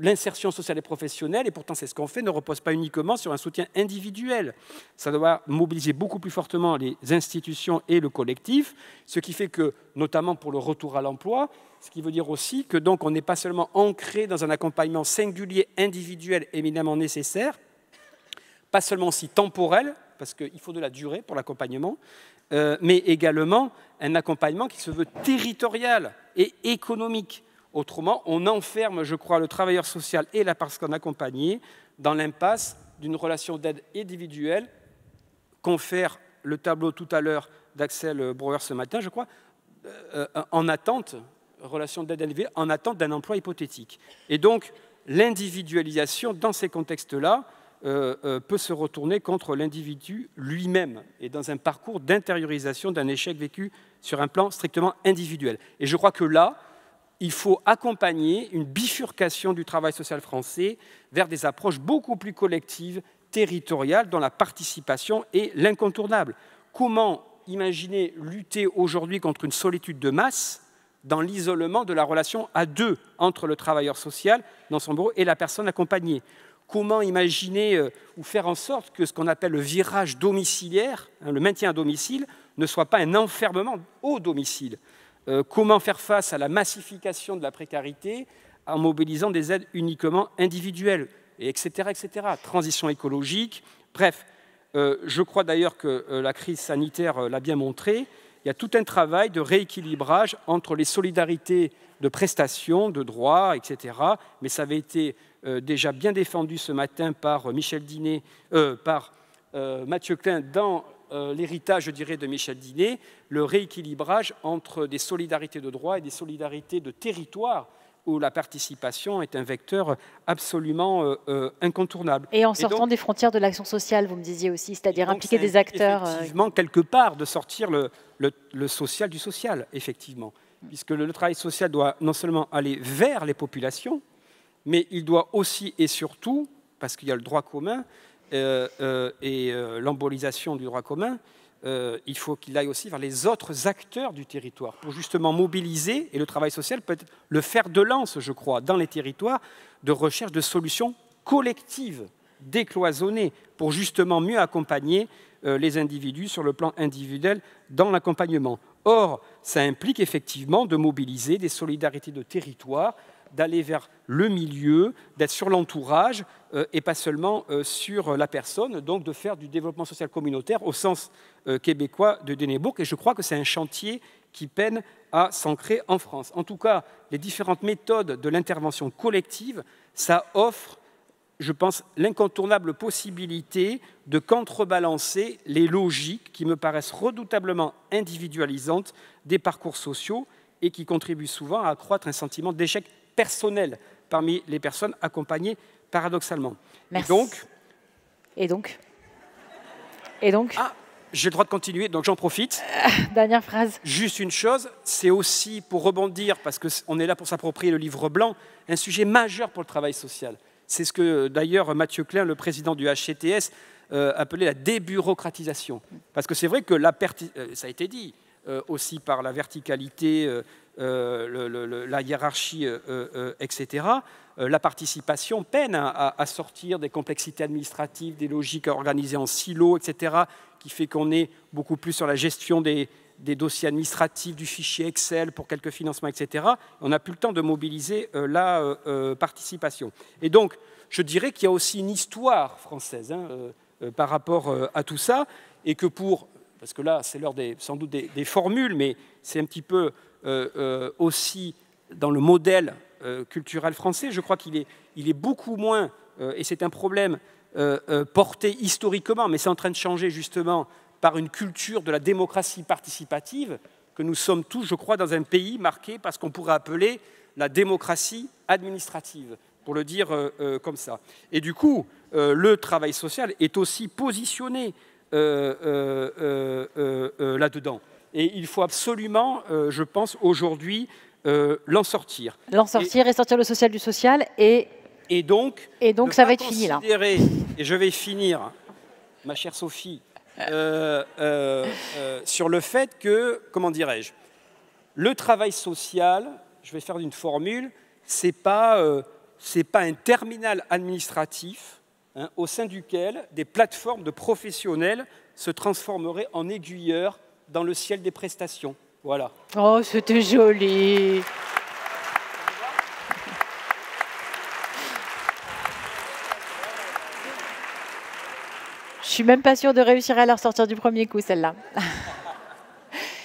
L'insertion sociale et professionnelle, et pourtant c'est ce qu'on fait, ne repose pas uniquement sur un soutien individuel. Ça doit mobiliser beaucoup plus fortement les institutions et le collectif, ce qui fait que, notamment pour le retour à l'emploi, ce qui veut dire aussi que donc on n'est pas seulement ancré dans un accompagnement singulier, individuel, éminemment nécessaire, pas seulement aussi temporel, parce qu'il faut de la durée pour l'accompagnement, mais également un accompagnement qui se veut territorial et économique. Autrement, on enferme, je crois, le travailleur social et la personne accompagnée dans l'impasse d'une relation d'aide individuelle, confère le tableau tout à l'heure d'Axel Brouwer ce matin, je crois, en attente, relation d'aide individuelle, en attente d'un emploi hypothétique. Et donc, l'individualisation, dans ces contextes-là, peut se retourner contre l'individu lui-même et dans un parcours d'intériorisation d'un échec vécu sur un plan strictement individuel. Et je crois que là, il faut accompagner une bifurcation du travail social français vers des approches beaucoup plus collectives, territoriales, dont la participation est l'incontournable. Comment imaginer lutter aujourd'hui contre une solitude de masse dans l'isolement de la relation à deux entre le travailleur social dans son bureau et la personne accompagnée? Comment imaginer ou faire en sorte que ce qu'on appelle le virage domiciliaire, le maintien à domicile, ne soit pas un enfermement au domicile? Comment faire face à la massification de la précarité en mobilisant des aides uniquement individuelles, etc., etc. Transition écologique, bref. Je crois d'ailleurs que la crise sanitaire l'a bien montré. Il y a tout un travail de rééquilibrage entre les solidarités de prestations, de droits, etc. Mais ça avait été déjà bien défendu ce matin par Mathieu Klein dans l'héritage, je dirais, de Michel Dinet, le rééquilibrage entre des solidarités de droit et des solidarités de territoire, où la participation est un vecteur absolument incontournable. Et en sortant des frontières de l'action sociale, vous me disiez aussi, c'est-à-dire impliquer des acteurs. Effectivement, quelque part, de sortir le social du social, effectivement. Puisque le travail social doit non seulement aller vers les populations, mais il doit aussi et surtout, parce qu'il y a le droit commun, et l'embolisation du droit commun, il faut qu'il aille aussi vers les autres acteurs du territoire pour justement mobiliser, et le travail social peut être le fer de lance, je crois, dans les territoires, de recherche de solutions collectives, décloisonnées, pour justement mieux accompagner les individus sur le plan individuel dans l'accompagnement. Or, ça implique effectivement de mobiliser des solidarités de territoire, d'aller vers le milieu, d'être sur l'entourage et pas seulement sur la personne, donc de faire du développement social communautaire au sens québécois de Denebourg. Et je crois que c'est un chantier qui peine à s'ancrer en France. En tout cas, les différentes méthodes de l'intervention collective, ça offre, je pense, l'incontournable possibilité de contrebalancer les logiques qui me paraissent redoutablement individualisantes des parcours sociaux et qui contribuent souvent à accroître un sentiment d'échec personnel parmi les personnes accompagnées, paradoxalement. Merci. Et donc J'ai le droit de continuer, donc j'en profite. Dernière phrase. Juste une chose, c'est aussi pour rebondir, parce qu'on est là pour s'approprier le livre blanc, un sujet majeur pour le travail social. C'est ce que d'ailleurs Mathieu Klein, le président du HCTS, appelait la débureaucratisation. Parce que c'est vrai que ça a été dit aussi par la verticalité, la hiérarchie, etc., la participation peine à sortir des complexités administratives, des logiques organisées en silos, etc., qui fait qu'on est beaucoup plus sur la gestion des dossiers administratifs, du fichier Excel pour quelques financements, etc. On n'a plus le temps de mobiliser la participation. Et donc, je dirais qu'il y a aussi une histoire française par rapport à tout ça, et que parce que là, c'est l'heure sans doute des formules, mais c'est un petit peu aussi dans le modèle culturel français, je crois qu'il est beaucoup moins, et c'est un problème porté historiquement, mais c'est en train de changer justement par une culture de la démocratie participative, que nous sommes tous, je crois, dans un pays marqué par ce qu'on pourrait appeler la démocratie administrative, pour le dire comme ça. Et du coup, le travail social est aussi positionné là-dedans. Et il faut absolument, je pense, aujourd'hui, l'en sortir. L'en sortir et sortir le social du social. Et donc ça va être fini, là. Et je vais finir, ma chère Sophie, sur le fait que, comment dirais-je, le travail social, je vais faire une formule, c'est pas un terminal administratif au sein duquel des plateformes de professionnels se transformeraient en aiguilleurs dans le ciel des prestations. Voilà. Oh, c'était joli. Je suis même pas sûre de réussir à la ressortir du premier coup, celle-là.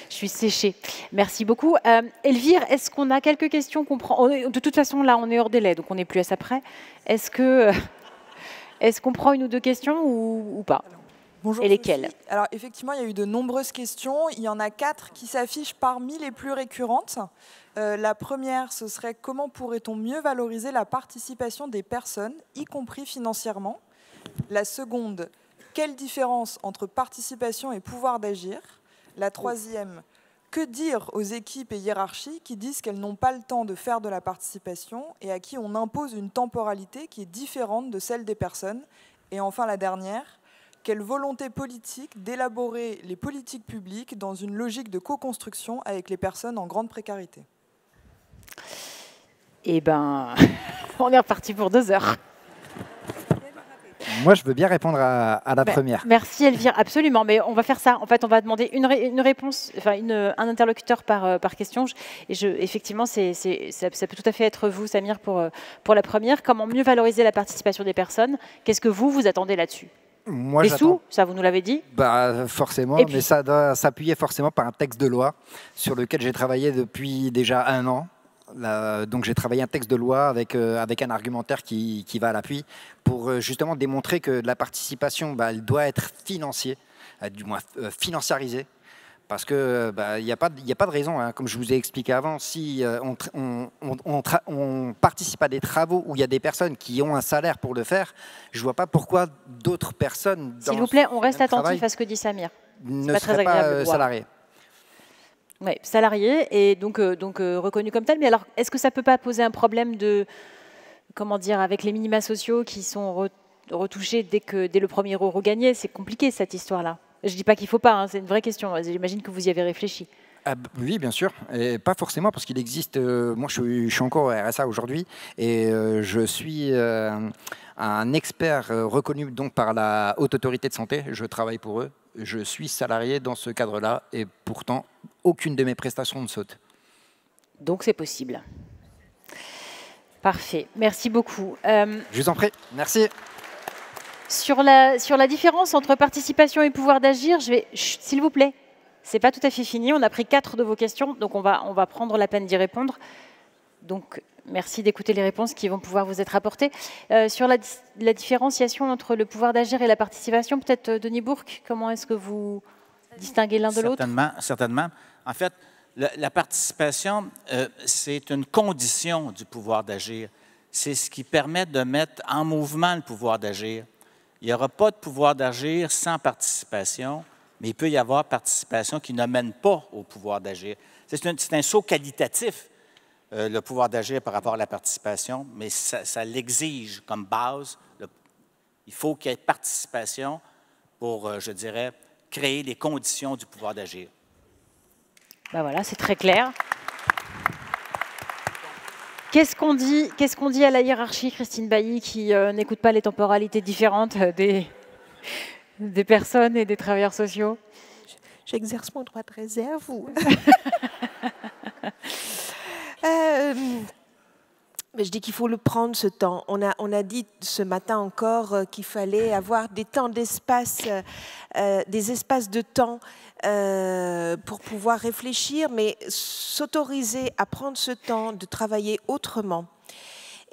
Je suis séchée. Merci beaucoup. Elvire, est-ce qu'on a quelques questions qu'on prend? De toute façon, là, on est hors délai, donc on n'est plus à ça près. Est-ce qu'on prend une ou deux questions ou pas? Bonjour. Et lesquelles? Alors effectivement, il y a eu de nombreuses questions. Il y en a 4 qui s'affichent parmi les plus récurrentes. La première, ce serait comment pourrait-on mieux valoriser la participation des personnes, y compris financièrement? La seconde, quelle différence entre participation et pouvoir d'agir? La troisième, que dire aux équipes et hiérarchies qui disent qu'elles n'ont pas le temps de faire de la participation et à qui on impose une temporalité qui est différente de celle des personnes? Et enfin la dernière, quelle volonté politique d'élaborer les politiques publiques dans une logique de co-construction avec les personnes en grande précarité? Eh bien, on est reparti pour 2 heures. Moi, je veux bien répondre à la première. Merci Elvire, absolument. Mais on va faire ça. En fait, on va demander une réponse, enfin un interlocuteur par question. Effectivement, ça peut tout à fait être vous, Samir, pour la première. Comment mieux valoriser la participation des personnes? Qu'est-ce que vous attendez là-dessus? Moi, les sous, ça vous nous l'avez dit? Forcément, mais ça doit s'appuyer forcément par un texte de loi sur lequel j'ai travaillé depuis déjà 1 an. Donc j'ai travaillé un texte de loi avec un argumentaire qui va à l'appui pour justement démontrer que la participation, elle doit être financière, du moins financiarisée. Parce qu'il n'y a pas de raison, hein. Comme je vous ai expliqué avant, si on participe à des travaux où il y a des personnes qui ont un salaire pour le faire, je ne vois pas pourquoi d'autres personnes... S'il vous plaît, on reste attentif à ce que dit Samir. Ne seraient pas salariés. Oui, salariés et donc reconnus comme tels. Mais alors, est-ce que ça ne peut pas poser un problème avec les minima sociaux qui sont retouchés dès le premier euro gagné? C'est compliqué, cette histoire-là. Je ne dis pas qu'il ne faut pas, hein, c'est une vraie question. J'imagine que vous y avez réfléchi. Oui, bien sûr. Et pas forcément, parce qu'il existe... moi, je suis encore au RSA aujourd'hui et je suis un expert reconnu donc, par la Haute Autorité de Santé. Je travaille pour eux. Je suis salarié dans ce cadre-là et pourtant, aucune de mes prestations ne saute. Donc, c'est possible. Parfait. Merci beaucoup. Je vous en prie. Merci. Sur la différence entre participation et pouvoir d'agir, s'il vous plaît, c'est pas tout à fait fini. On a pris 4 de vos questions, donc on va prendre la peine d'y répondre. Donc, merci d'écouter les réponses qui vont pouvoir vous être apportées. Sur la différenciation entre le pouvoir d'agir et la participation, peut-être Denis Bourque, comment est-ce que vous distinguez l'un de l'autre? Certainement. En fait, la participation, c'est une condition du pouvoir d'agir. C'est ce qui permet de mettre en mouvement le pouvoir d'agir. Il n'y aura pas de pouvoir d'agir sans participation, mais il peut y avoir participation qui ne mène pas au pouvoir d'agir. C'est un saut qualitatif, le pouvoir d'agir par rapport à la participation, mais ça l'exige comme base. Il faut qu'il y ait participation pour, je dirais, créer les conditions du pouvoir d'agir. Ben voilà, c'est très clair. Qu'est-ce qu'on dit à la hiérarchie, Christine Bailly, qui n'écoute pas les temporalités différentes des personnes et des travailleurs sociaux? J'exerce mon droit de réserve ou... Mais je dis qu'il faut le prendre, ce temps. On a dit ce matin encore qu'il fallait avoir des temps d'espace, des espaces de temps pour pouvoir réfléchir, mais s'autoriser à prendre ce temps de travailler autrement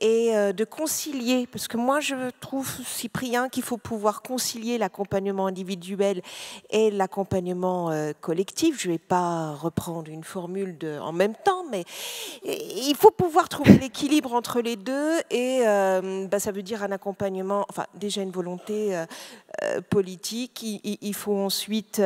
et de concilier, parce que moi je trouve, Cyprien, qu'il faut pouvoir concilier l'accompagnement individuel et l'accompagnement collectif. Je ne vais pas reprendre une formule en même temps, mais il faut pouvoir trouver l'équilibre entre les deux et ça veut dire un accompagnement, enfin déjà une volonté politique, il faut ensuite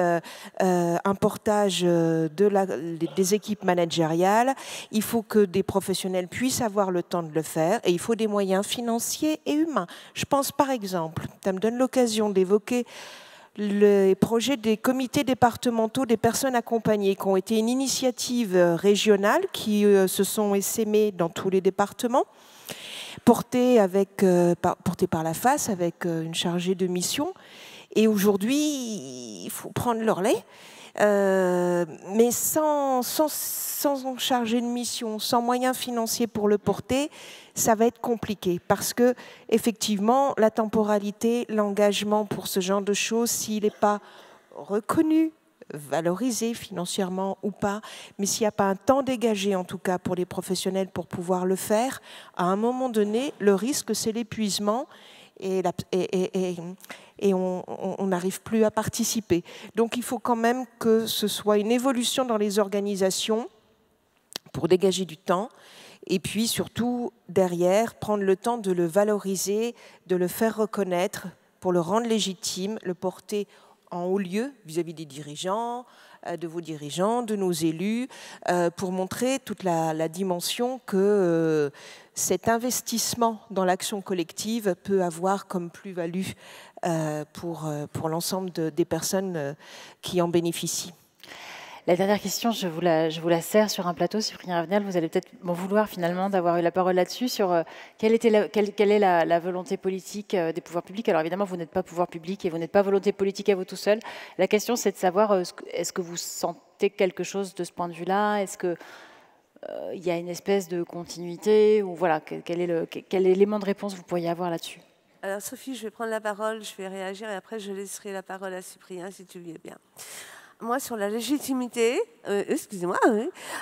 un portage des équipes managériales, il faut que des professionnels puissent avoir le temps de le faire et il faut des moyens financiers et humains. Je pense par exemple, ça me donne l'occasion d'évoquer les projets des comités départementaux des personnes accompagnées qui ont été une initiative régionale qui se sont essaimées dans tous les départements, portée par la FAS avec une chargée de mission. Et aujourd'hui, il faut prendre le relais, mais sans chargé de mission, sans moyens financiers pour le porter, ça va être compliqué parce que effectivement, la temporalité, l'engagement pour ce genre de choses, s'il n'est pas reconnu, valorisé financièrement ou pas, mais s'il n'y a pas un temps dégagé en tout cas pour les professionnels pour pouvoir le faire, à un moment donné, le risque c'est l'épuisement et on n'arrive plus à participer. Donc il faut quand même que ce soit une évolution dans les organisations pour dégager du temps et puis surtout derrière prendre le temps de le valoriser, de le faire reconnaître pour le rendre légitime, le porter en haut lieu vis-à-vis des dirigeants, de vos dirigeants, de nos élus, pour montrer toute la dimension que cet investissement dans l'action collective peut avoir comme plus-value pour l'ensemble des personnes qui en bénéficient. La dernière question, je vous la sers sur un plateau, Cyprien Ravenel. Vous allez peut-être m'en vouloir finalement d'avoir eu la parole là-dessus, sur quelle est la volonté politique des pouvoirs publics. Alors évidemment, vous n'êtes pas pouvoir public et vous n'êtes pas volonté politique à vous tout seul. La question, c'est de savoir, est-ce que vous sentez quelque chose de ce point de vue-là? Est-ce qu'il y a une espèce de continuité? Ou voilà, quel élément de réponse vous pourriez avoir là-dessus? Alors Sophie, je vais prendre la parole, je vais réagir et après je laisserai la parole à Cyprien si tu veux bien. Moi, sur la légitimité, excusez-moi,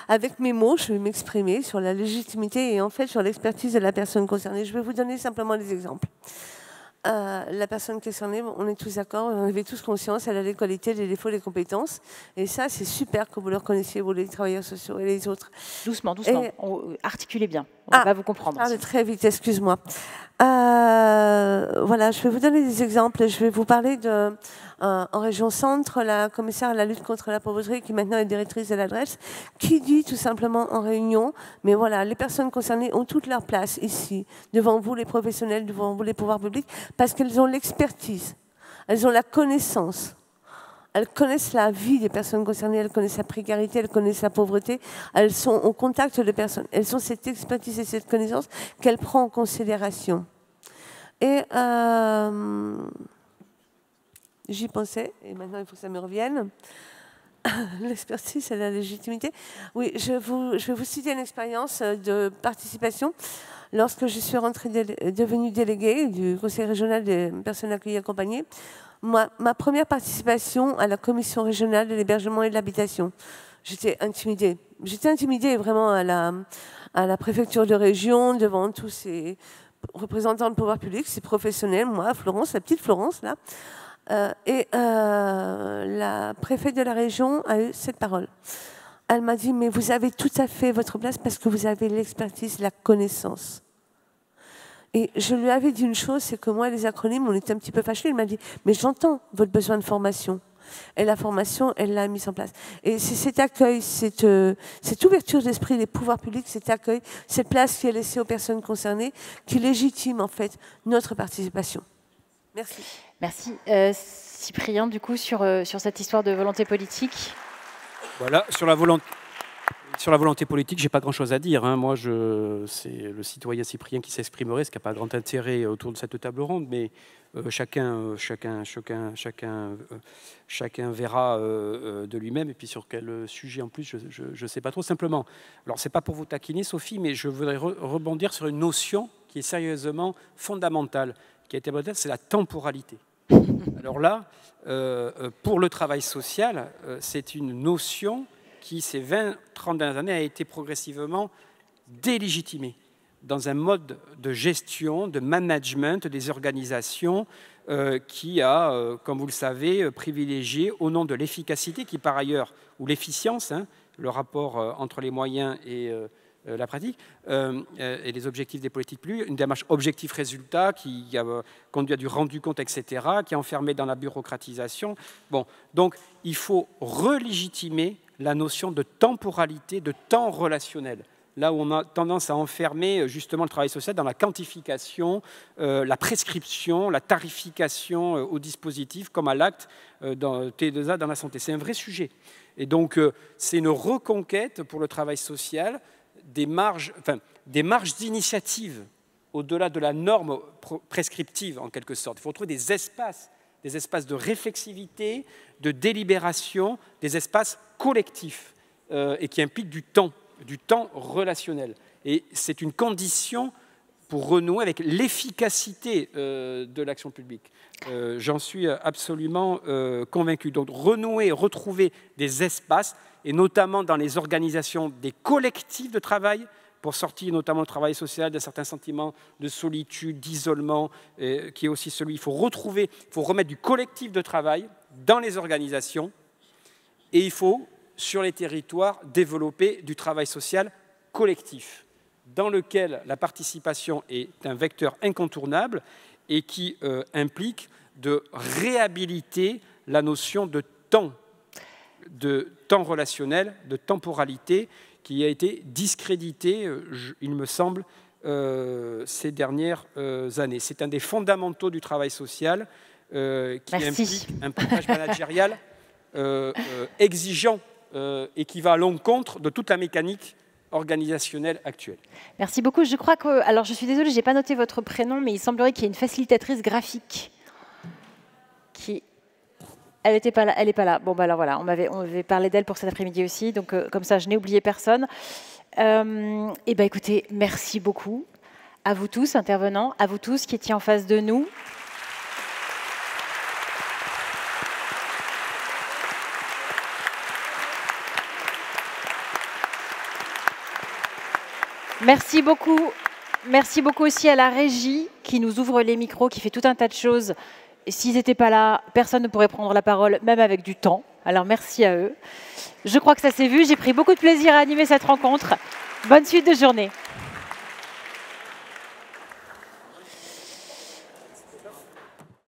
avec mes mots, je vais m'exprimer sur la légitimité et en fait sur l'expertise de la personne concernée. Je vais vous donner simplement des exemples. La personne concernée, on est tous d'accord, on avait tous conscience, elle a les qualités, les défauts, les compétences. Et ça, c'est super que vous le reconnaissiez, vous les travailleurs sociaux et les autres. Doucement, doucement, articulez bien, on va vous comprendre. Parle très vite, excuse-moi. Voilà, je vais vous donner des exemples. Je vais vous parler en région centre, la commissaire à la lutte contre la pauvreté, qui maintenant est directrice de l'adresse, qui dit tout simplement en réunion, mais voilà, les personnes concernées ont toute leur place ici, devant vous les professionnels, devant vous les pouvoirs publics, parce qu'elles ont l'expertise, elles ont la connaissance. Elles connaissent la vie des personnes concernées, elles connaissent la précarité, elles connaissent la pauvreté, elles sont au contact des personnes. Elles ont cette expertise et cette connaissance qu'elles prennent en considération. Et j'y pensais, et maintenant il faut que ça me revienne. L'expertise et la légitimité. Oui, je vais vous citer une expérience de participation. Lorsque je suis devenue déléguée du Conseil régional des personnes accueillies et accompagnées, ma première participation à la commission régionale de l'hébergement et de l'habitation, j'étais intimidée. J'étais intimidée vraiment à la préfecture de région, devant tous ces représentants de pouvoir public, ces professionnels, moi, Florence, la petite Florence, là. La préfète de la région a eu cette parole. Elle m'a dit, mais vous avez tout à fait votre place parce que vous avez l'expertise, la connaissance. Et je lui avais dit une chose, c'est que moi, les acronymes, on était un petit peu fâchés. Elle m'a dit, mais j'entends votre besoin de formation. Et la formation, elle l'a mise en place. Et c'est cet accueil, cette ouverture d'esprit des pouvoirs publics, cet accueil, cette place qui est laissée aux personnes concernées, qui légitime en fait notre participation. Merci. Merci. Cyprien, du coup, sur cette histoire de volonté politique. Voilà, sur la volonté politique, j'ai pas grand-chose à dire. Hein. Moi, c'est le citoyen Cyprien qui s'exprimerait, ce qui n'a pas grand intérêt autour de cette table ronde, mais chacun verra de lui-même, et puis sur quel sujet en plus, je ne sais pas trop. Simplement, alors c'est pas pour vous taquiner, Sophie, mais je voudrais rebondir sur une notion qui est sérieusement fondamentale, qui a été abordée, c'est la temporalité. Alors là, pour le travail social, c'est une notion qui, ces 20-30 dernières années, a été progressivement délégitimée dans un mode de gestion, de management des organisations qui a, comme vous le savez, privilégié au nom de l'efficacité, qui par ailleurs, ou l'efficience, hein, le rapport entre les moyens et la pratique, et les objectifs des politiques publiques, une démarche objectif-résultat qui a conduit à du rendu compte, etc., qui est enfermée dans la bureaucratisation. Bon, donc il faut relégitimer la notion de temporalité, de temps relationnel. Là où on a tendance à enfermer justement le travail social dans la quantification, la prescription, la tarification au dispositif, comme à l'acte dans T2A dans la santé. C'est un vrai sujet. Et donc, c'est une reconquête pour le travail social des marges d'initiative au-delà de la norme prescriptive, en quelque sorte. Il faut trouver des espaces de réflexivité, de délibération, des espaces collectifs et qui impliquent du temps relationnel. Et c'est une condition pour renouer avec l'efficacité de l'action publique. J'en suis absolument convaincu. Donc renouer, retrouver des espaces, et notamment dans les organisations des collectifs de travail, pour sortir notamment le travail social d'un certain sentiment de solitude, d'isolement, qui est aussi celui, il faut remettre du collectif de travail dans les organisations, et il faut, sur les territoires, développer du travail social collectif, dans lequel la participation est un vecteur incontournable et qui implique de réhabiliter la notion de temps relationnel, de temporalité, qui a été discréditée, il me semble, ces dernières années. C'est un des fondamentaux du travail social qui implique un partage managérial exigeant et qui va à l'encontre de toute la mécanique organisationnelle actuelle. Merci beaucoup. Je crois que, alors je suis désolée, je n'ai pas noté votre prénom, mais il semblerait qu'il y ait une facilitatrice graphique qui... Elle n'était pas là, elle n'est pas là. Bon, bah alors voilà, on avait parlé d'elle pour cet après-midi aussi, donc comme ça, je n'ai oublié personne. Et ben écoutez, merci beaucoup à vous tous, intervenants, à vous tous qui étiez en face de nous. Merci beaucoup. Merci beaucoup aussi à la régie qui nous ouvre les micros, qui fait tout un tas de choses. Et s'ils n'étaient pas là, personne ne pourrait prendre la parole, même avec du temps. Alors merci à eux. Je crois que ça s'est vu. J'ai pris beaucoup de plaisir à animer cette rencontre. Bonne suite de journée.